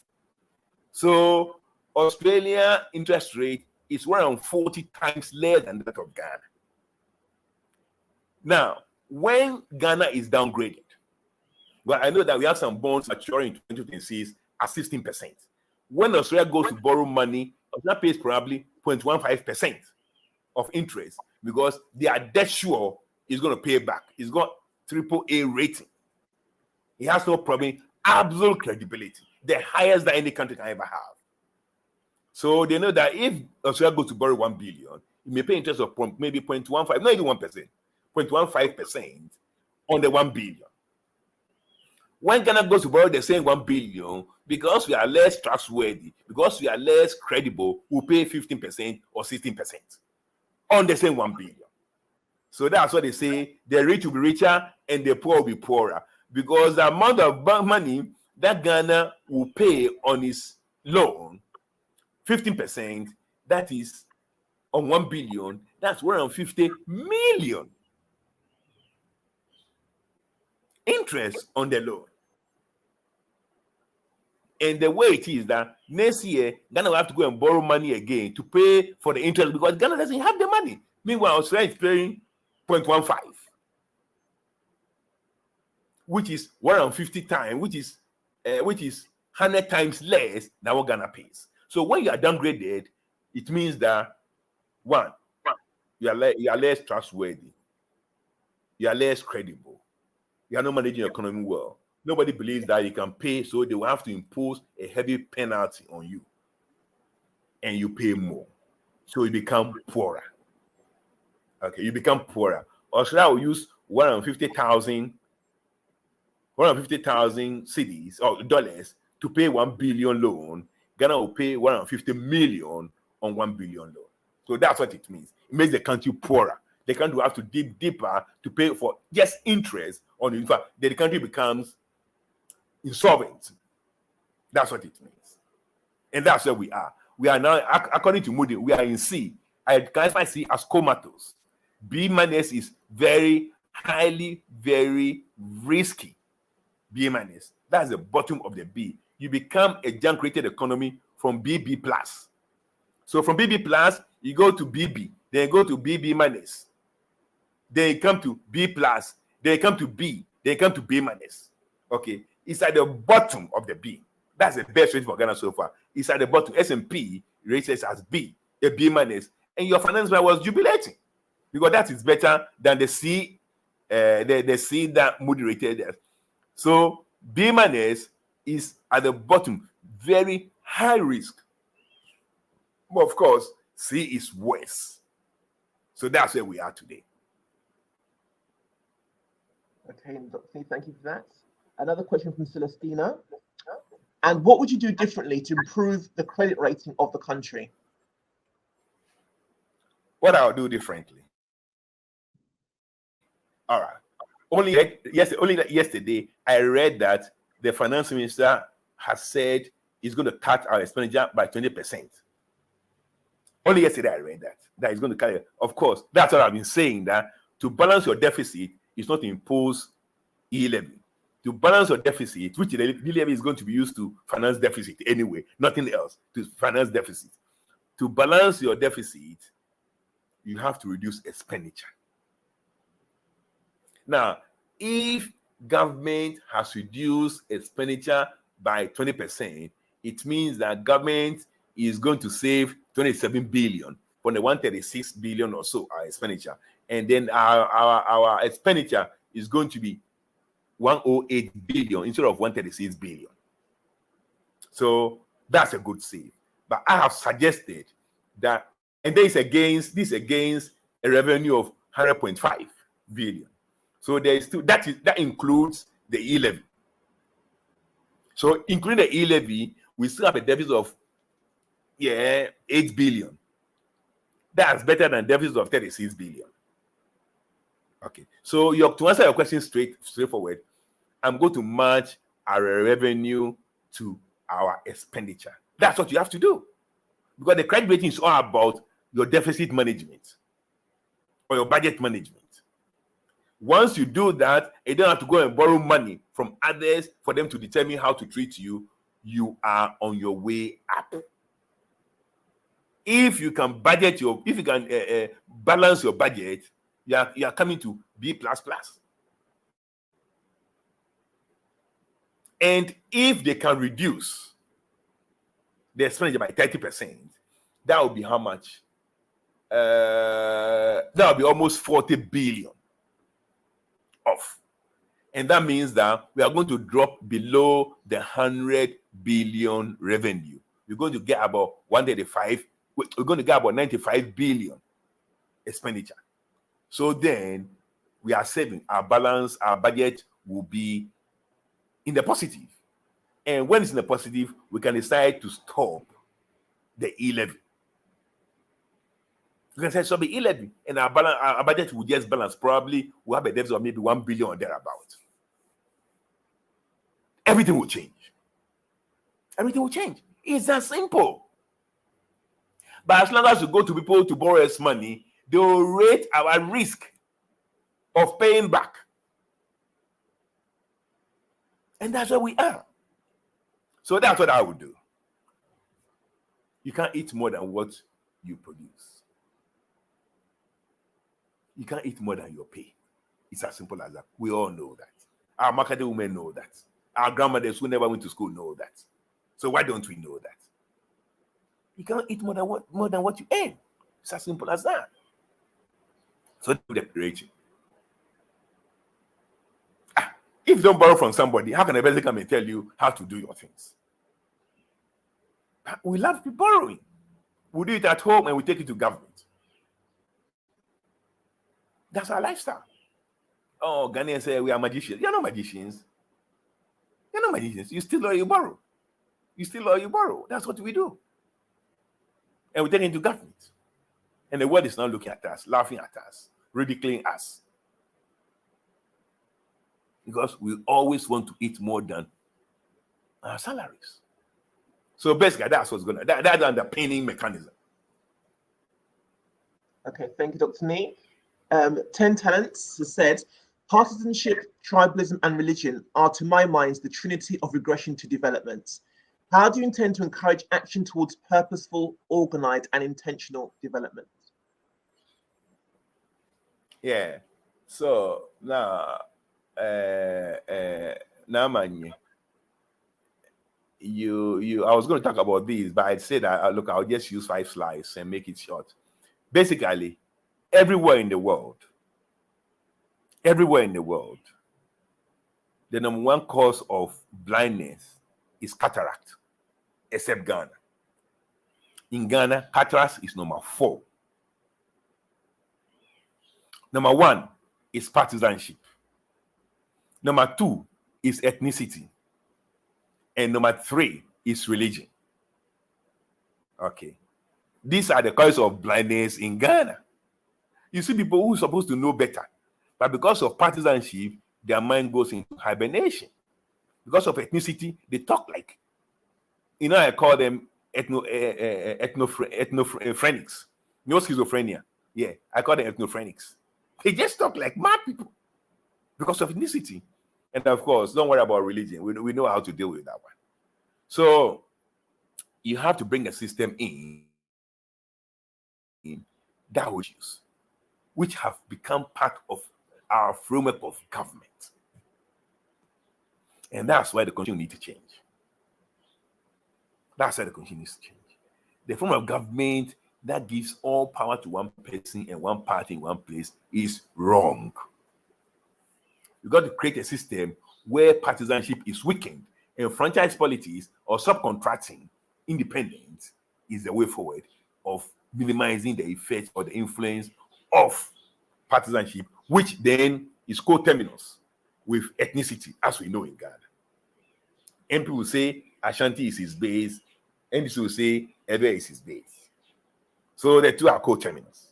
So Australia interest rate is around 40 times less than that of Ghana. Now, when Ghana is downgraded, well, I know that we have some bonds maturing in 2026 at 16%. When Australia goes to borrow money, Australia pays probably 0.15% of interest because they are dead sure he's going to pay back. He's got AAA rating. He has no problem, absolute credibility, the highest that any country can ever have. So they know that if Australia goes to borrow $1 billion, it may pay interest of maybe 0.15, not even 1%, 0.15% on the $1 billion. when Ghana goes to borrow the same 1 billion, because we are less trustworthy, because we are less credible, we'll pay 15% or 16% on the same 1 billion. So that's what they say, the rich will be richer and the poor will be poorer, because the amount of money that Ghana will pay on its loan, 15%, that is on 1 billion, that's 150 million interest on the loan. And the way it is that next year, Ghana will have to go and borrow money again to pay for the interest, because Ghana doesn't have the money. Meanwhile, Australia is paying 0.15, which is 150 times, which is 100 times less than what Ghana pays. So when you are downgraded, it means that one, you are less trustworthy, you are less credible, you are not managing your economy well. Nobody believes that you can pay, so they will have to impose a heavy penalty on you, and you pay more, so you become poorer. Okay, you become poorer. Australia will use 150,000 cedis or dollars to pay 1 billion loan. Ghana will pay 150 million on 1 billion loan. So that's what it means. It makes the country poorer. The country will have to dig deeper to pay for just interest on it. In fact, the country becomes insolvent. That's what it means. And that's where we are. We are now, according to Moody, we are in C. I classify C as comatose. B minus is very highly, very risky. B minus. That's the bottom of the B. You become a junk-rated economy from BB plus. So from BB plus, you go to BB, then you go to BB minus. Then you come to B plus, then you come to B, then you come to B minus. Okay, it's at the bottom of the B. That's the best rate for Ghana so far. It's at the bottom. S&P rates it as B, a B minus, and your finance man was jubilating because that is better than the C, the C that Moody rated there. So B minus is at the bottom, very high risk. But of course, C is worse. So that's where we are today. Okay, Dr. Nii, thank you for that. Another question from Celestina. And what would you do differently to improve the credit rating of the country? What I'll do differently. All right. Only yesterday, I read that the finance minister has said he's going to cut our expenditure by 20%. Only yesterday I read that he's going to cut it. Of course, that's what I've been saying, that to balance your deficit is not to impose e-levy. To balance your deficit, which the e-levy is going to be used to finance deficit anyway, nothing else, to finance deficit. To balance your deficit, you have to reduce expenditure. Now, if government has reduced expenditure by 20%, it means that government is going to save 27 billion from the 136 billion or so our expenditure. And then our expenditure is going to be 108 billion instead of 136 billion. So that's a good save. But I have suggested that, and this against a revenue of 100.5 billion. So there is still that includes the e-levy. So including the e-levy, we still have a deficit of 8 billion. That's better than deficit of 36 billion. Okay. So to answer your question straightforward, I'm going to match our revenue to our expenditure. That's what you have to do. Because the credit rating is all about your deficit management or your budget management. Once you do that, you don't have to go and borrow money from others for them to determine how to treat you. You are on your way up. If you can balance your budget, you are coming to B++. And if they can reduce the expenditure by 30%, that would be how much? That would be almost 40 billion off. And that means that we are going to drop below the 100 billion revenue. We're going to get about 135. We're going to get about 95 billion expenditure. So then we are saving. Our balance, our budget will be in the positive. And when it's in the positive, we can decide to stop the e-levy. We can say stop the e-levy, and our budget will just balance. Probably we'll have a deficit of maybe 1 billion or thereabout. Everything will change. Everything will change. It's that simple. But as long as we go to people to borrow us money, they will rate our risk of paying back. And that's where we are. So that's what I would do. You can't eat more than what you produce. You can't eat more than your pay. It's as simple as that. We all know that. Our marketing women know that. Our grandmothers who never went to school know that. So why don't we know that? You cannot eat more than what you earn. It's as simple as that. So do the declaration. If you don't borrow from somebody, how can a person come and tell you how to do your things? We love to borrowing. We do it at home and we take it to government. That's our lifestyle. Oh, Ghanaians say we are magicians. You're not magicians. You're not magicians. You steal or you borrow. You steal or you borrow. That's what we do. And we take it to government. And the world is now looking at us, laughing at us, ridiculing us. Because we always want to eat more than our salaries. So basically, that's what's going on. That's the underpinning mechanism. Okay, thank you, Dr. Nii. 10 Talents has said, partisanship, tribalism, and religion are, to my mind, the trinity of regression to development. How do you intend to encourage action towards purposeful, organized, and intentional development? Yeah. So now, Manye, I was going to talk about these, but I said that look, I'll just use 5 slides and make it short. Basically, everywhere in the world, the number one cause of blindness is cataract, except Ghana. In Ghana, cataract is number 4. Number 1 is partisanship. Number 2 is ethnicity. And number 3 is religion. Okay. These are the causes of blindness in Ghana. You see people who are supposed to know better, but because of partisanship, their mind goes into hibernation. Because of ethnicity, they talk like, I call them ethnophrenics. You know schizophrenia? Yeah, I call them ethnophrenics. They just talk like mad people because of ethnicity. And of course, don't worry about religion. We know how to deal with that one. So you have to bring a system in that which have become part of our framework of government. And that's why the constitution needs to change. That's why the constitution needs to change. The form of government that gives all power to one person and one party in one place is wrong. You've got to create a system where partisanship is weakened and franchise politics or subcontracting independence is the way forward of minimizing the effect or the influence of partisanship, which then is co-terminus with ethnicity, as we know in Ghana. MP will say Ashanti is his base, NDC will say Ebe is his base. So the two are co-terminus,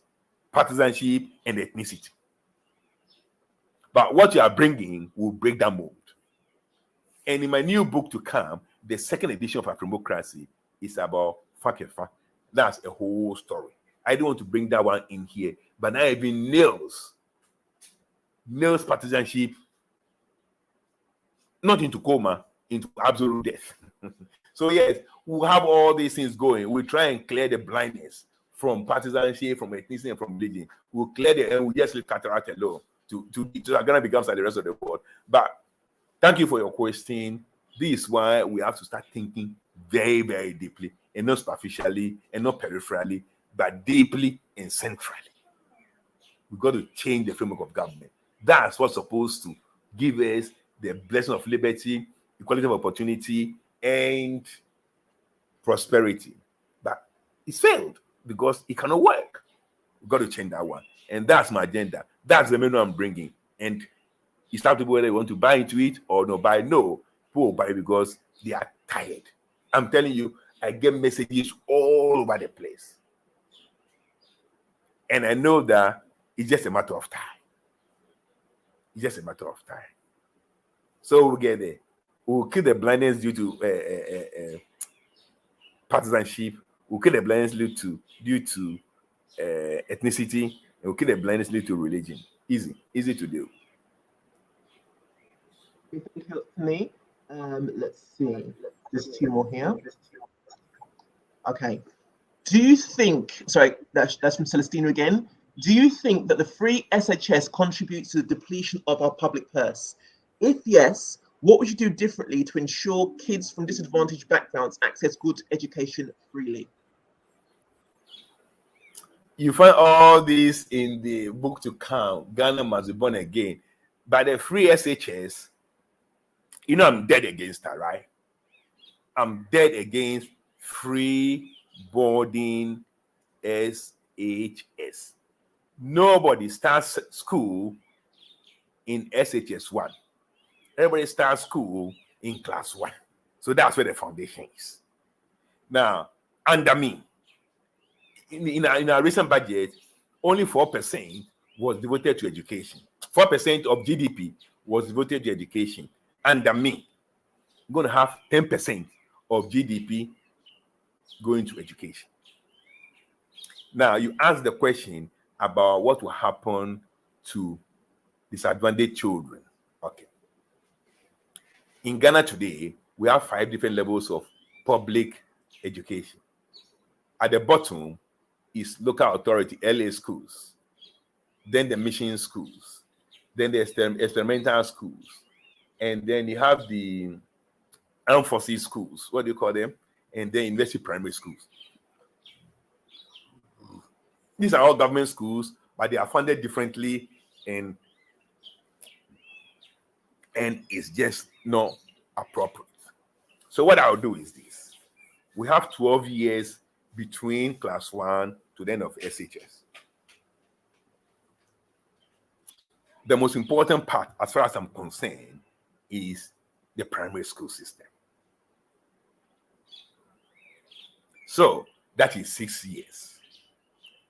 partisanship and ethnicity. But what you are bringing will break that mold. And in my new book to come, the second edition of Afromocracy is about Fakefa. That's a whole story. I don't want to bring that one in here, but now even nails partisanship, not into coma, into absolute death. So yes, we'll have all these things going. We'll try and clear the blindness from partisanship, from ethnicity, and from religion. We'll clear the, and we just leave cataract alone so that Ghana becomes like the rest of the world. But thank you for your question. This is why we have to start thinking very, very deeply, and not superficially, and not peripherally, but deeply and centrally. We've got to change the framework of government. That's what's supposed to give us the blessing of liberty, equality of opportunity, and prosperity. But it's failed because it cannot work. We've got to change that one. And that's my agenda. That's the menu I'm bringing. And it's up to people whether they want to buy into it or not buy. No, poor buy because they are tired. I'm telling you, I get messages all over the place. And I know that it's just a matter of time. It's just a matter of time. So we'll get there. We'll kill the blindness due to partisanship. We'll kill the blindness due to ethnicity. And we'll kill the blindness due to religion. Easy to do. Thank you, Dr. Nii. Let's see. There's two more here. Okay. Do you think, sorry, that's from Celestina again. Do you think that the free SHS contributes to the depletion of our public purse? If yes, what would you do differently to ensure kids from disadvantaged backgrounds access good education freely? You find all this in the book to come, Ghana Must Be Born Again. By the free SHS, you know I'm dead against that, right? I'm dead against free boarding SHS. Nobody starts school in SHS 1. Everybody starts school in class 1. So that's where the foundation is. Now, under me, in our recent budget, only 4% was devoted to education. 4% of GDP was devoted to education. Under me, I'm going to have 10% of GDP going to education. Now, you ask the question about what will happen to disadvantaged children. Okay. In Ghana today, we have 5 different levels of public education. At the bottom is local authority, LA schools, then the mission schools, then the experimental schools, and then you have the armed forces schools, what do you call them? And then university primary schools. These are all government schools, but they are funded differently, and it's just not appropriate. So what I'll do is this. We have 12 years between class 1 to the end of SHS. The most important part, as far as I'm concerned, is the primary school system. So that is 6 years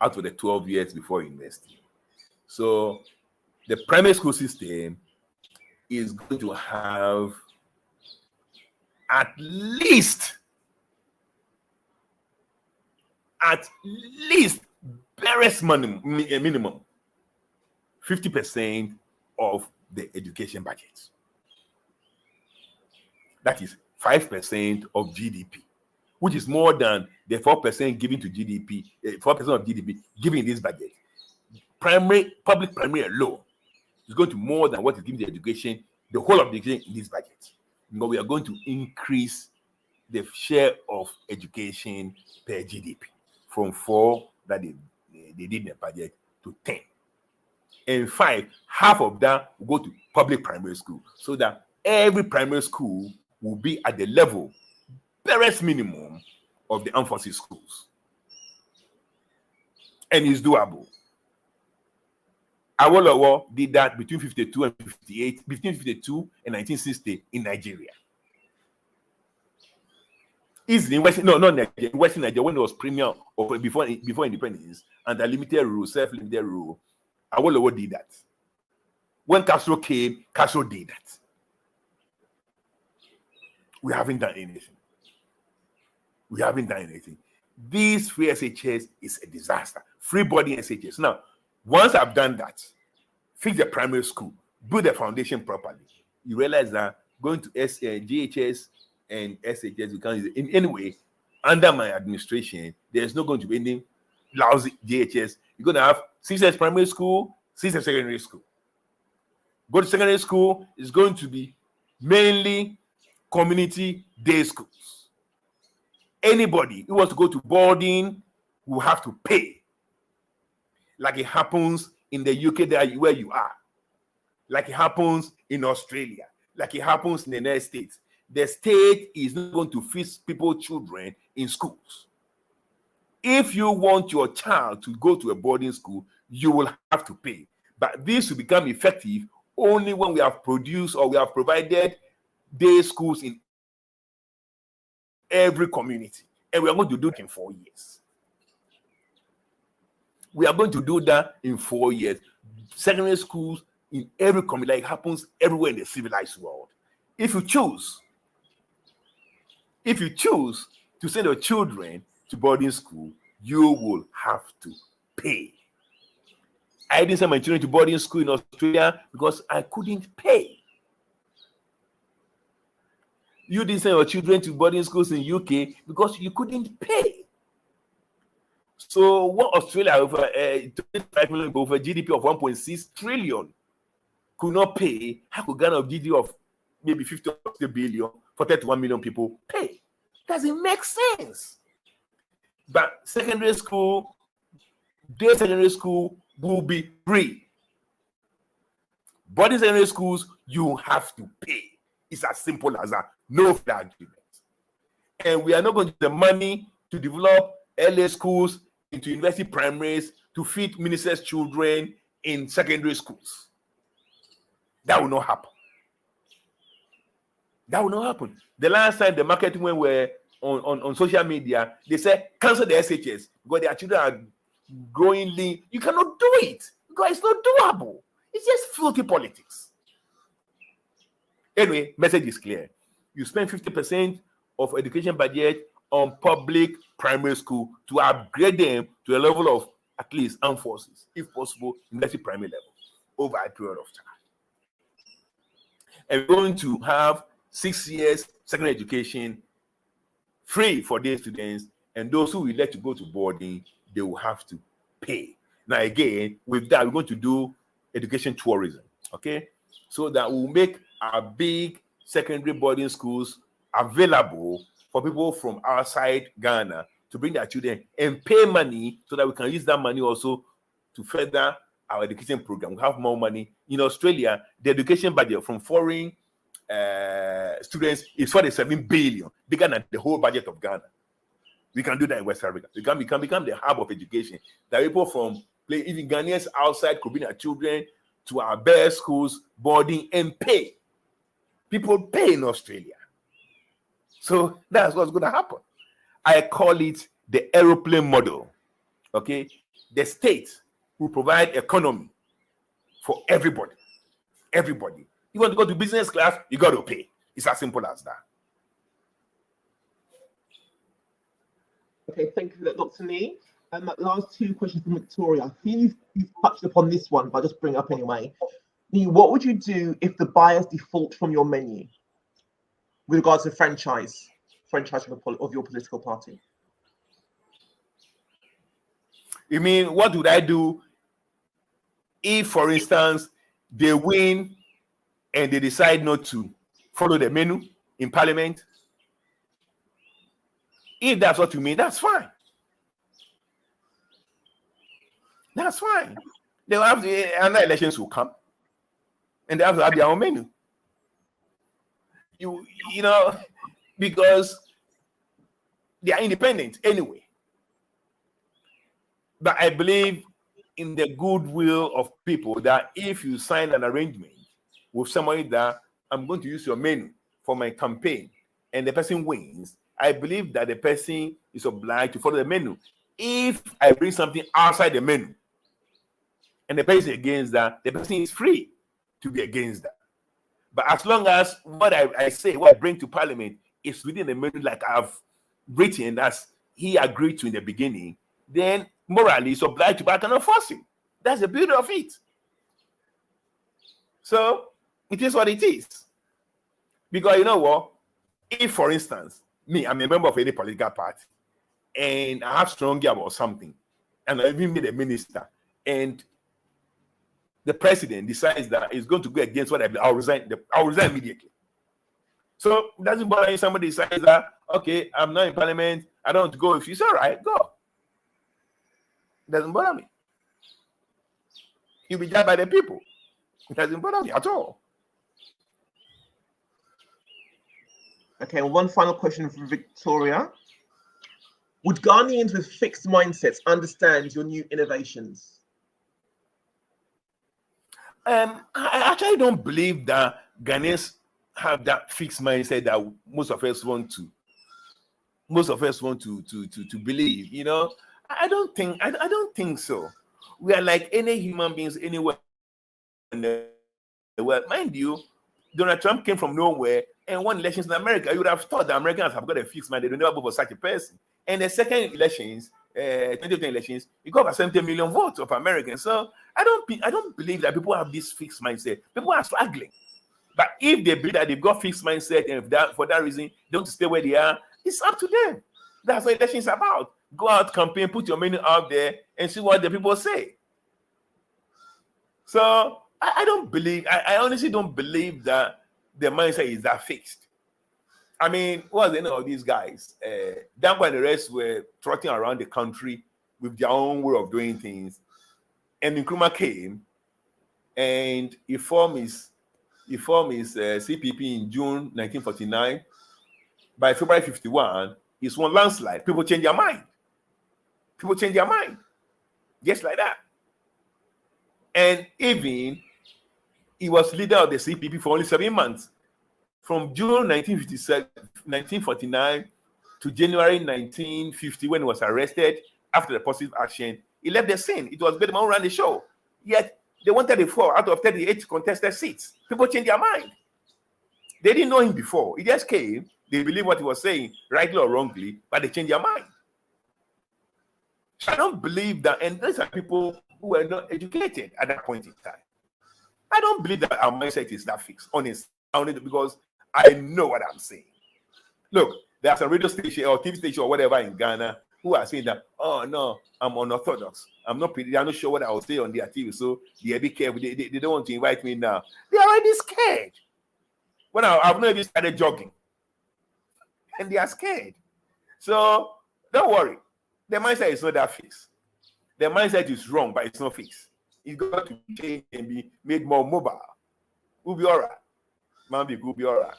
out of the 12 years before university. So the primary school system is going to have at least barest minimum 50% of the education budget. That is 5% of GDP, which is more than the 4% given to GDP, 4% of GDP given in this budget. Public primary alone is going to more than what is given to education, the whole of the education in this budget. But we are going to increase the share of education per GDP from 4 that they did in the budget to 10. And 5, half of that will go to public primary school, so that every primary school will be at the level, barest minimum, of the armed forces schools. And it's doable. Awolowo did that between 52 and 58, between 52 and 1960 in Nigeria. Easily in Western, not Nigeria, in Western Nigeria, when it was premium or before independence, and a limited rule, self-limited rule, Awolowo did that. When Castro came, Castro did that. We haven't done anything. We haven't done anything. This free SHS is a disaster. Free boarding SHS. Now, once I've done that, fix the primary school, build the foundation properly, you realize that going to GHS and SHS, you can't use it. In any way, under my administration, there's not going to be any lousy GHS. You're going to have 6 years primary school, 6 years secondary school. Go to secondary school, is going to be mainly community day schools. Anybody who wants to go to boarding will have to pay, like it happens in the UK there where you are, like it happens in Australia, like it happens in the United States. The state is not going to feed people's children in schools. If you want your child to go to a boarding school, you will have to pay. But this will become effective only when we have produced or we have provided day schools in every community, and we are going to do it in 4 years. We are going to do that in 4 years. Secondary schools in every community, like it happens everywhere in the civilized world. If you choose to send your children to boarding school, you will have to pay. I didn't send my children to boarding school in Australia because I couldn't pay. You didn't send your children to boarding schools in UK because you couldn't pay. So what Australia over 25 million over GDP of 1.6 trillion could not pay, how could Ghana of GDP of maybe 50 billion for 31 million people pay? Doesn't make sense. But secondary school, day secondary school will be free. Boarding secondary schools, you have to pay. It's as simple as that. No argument. And we are not going to use the money to develop LA schools into university primaries to feed ministers' children in secondary schools. That will not happen. That will not happen. The last time the marketing when were on social media, they said cancel the SHS because their children are growing lean. You cannot do it because it's not doable. It's just filthy politics. Anyway, message is clear. You spend 50% of education budget on public primary school to upgrade them to a level of at least armed forces, if possible, university primary level, over a period of time. And we're going to have 6 years secondary education free for their students, and those who would like to go to boarding, they will have to pay. Now, again, with that, we're going to do education tourism, okay? So that will make our big secondary boarding schools available for people from outside Ghana to bring their children and pay money so that we can use that money also to further our education program. We have more money. In Australia, the education budget from foreign students is 47 billion, bigger than the whole budget of Ghana. We can do that in West Africa. We can become the hub of education. That people from even Ghanaians outside could bring their children to our best schools, boarding, and pay. People pay in Australia. So that's what's going to happen. I call it the aeroplane model. Okay? The state will provide economy for everybody. Everybody. You want to go to business class, you got to pay. It's as simple as that. Okay, thank you for that, Dr. Nii. Last two questions from Victoria. I think you've touched upon this one, but I'll just bring it up anyway. Nii, what would you do if the buyers default from your menu with regards to franchise of your political party? You mean, what would I do if, for instance, they win and they decide not to follow the menu in Parliament? If that's what you mean, that's fine. That's fine. They will have another elections will come, and they have to have their own menu. You know, because they are independent anyway. But I believe in the goodwill of people that if you sign an arrangement with somebody that I'm going to use your menu for my campaign, and the person wins, I believe that the person is obliged to follow the menu. If I bring something outside the menu and the person is against that, the person is free to be against that. But as long as what I say, what I bring to Parliament is within the menu like I've written as he agreed to in the beginning, then morally it's obliged to, but I cannot force him. That's the beauty of it. So it is what it is. Because you know what? If, for instance, me, I'm a member of any political party, and I have strong view about something, and I even made a minister, and the president decides that he's going to go against what I believe, I'll resign immediately. So it doesn't bother if somebody decides that, okay, I'm not in Parliament, I don't want to go. If it's all right, go. It doesn't bother me. You'll be judged by the people. It doesn't bother me at all. Okay, one final question from Victoria. Would Ghanaians with fixed mindsets understand your new innovations? I actually don't believe that Ghanaians have that fixed mindset that most of us want to believe. You know, I don't think so. We are like any human beings anywhere in the world. Mind you, Donald Trump came from nowhere and won elections in America. You would have thought the Americans have got a fixed mind. They don't never vote for such a person. And the second elections, 2010 elections, he got about 70 million votes of Americans. So I don't believe that people have this fixed mindset. People are struggling. But if they believe that they've got fixed mindset and for that reason they don't stay where they are, it's up to them. That's what elections is about. Go out, campaign, put your money out there and see what the people say. So I honestly don't believe that the mindset is that fixed. I mean, what's the name of these guys? Danko and the rest were trotting around the country with their own way of doing things. And Nkrumah came and he formed his CPP in June 1949. By February 51, he's won landslide. People change their mind. Just like that. And even he was leader of the CPP for only 7 months. From June 1949 to January 1950, when he was arrested after the positive action, he left the scene. It was Bedman who ran the show. Yet they wanted a 4 out of 38 contested seats. People changed their mind. They didn't know him before. He just came. They believed what he was saying, rightly or wrongly, but they changed their mind. So I don't believe that, and these are people who were not educated at that point in time. I don't believe that our mindset is that fixed, honestly, because I know what I'm saying. Look, there's a radio station or TV station or whatever in Ghana who are saying that, oh no, I'm unorthodox. I'm not sure what I will say on their TV, so they be careful. They don't want to invite me now. They're already scared. When I've not even started jogging. And they are scared. So don't worry. The mindset is not that fixed. The mindset is wrong, but it's not fixed. It's got to change and be made more mobile. We'll be all right. We'll be all right.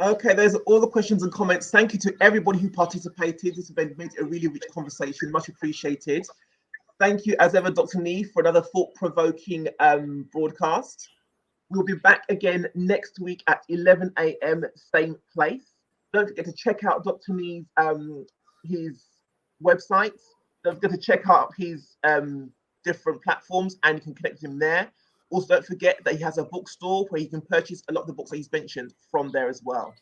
Okay, there's all the questions and comments. Thank you to everybody who participated. This has made a really rich conversation. Much appreciated. Thank you, as ever, Dr. Nii, for another thought-provoking broadcast. We'll be back again next week at 11 a.m. same place. Don't forget to check out Dr. Nii's his website. Don't forget to check out his different platforms, and you can connect with him there. Also, don't forget that he has a bookstore where you can purchase a lot of the books that he's mentioned from there as well.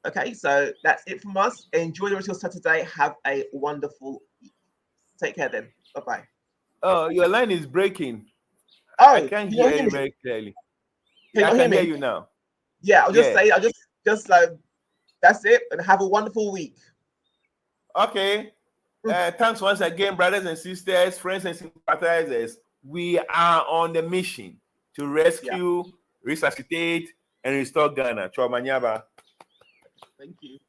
Okay, so that's it from us. Enjoy the rest of your Saturday. Have a wonderful week. Take care then. Bye-bye. Oh, your line is breaking. Oh, I can't hear you very clearly. Can I you can hear hear me? you now. Yeah, I'll just say, that's it, and have a wonderful week. Okay. Thanks once again, brothers and sisters, friends and sympathizers. We are on the mission to rescue, resuscitate, and restore Ghana. Chomanyaba. Thank you.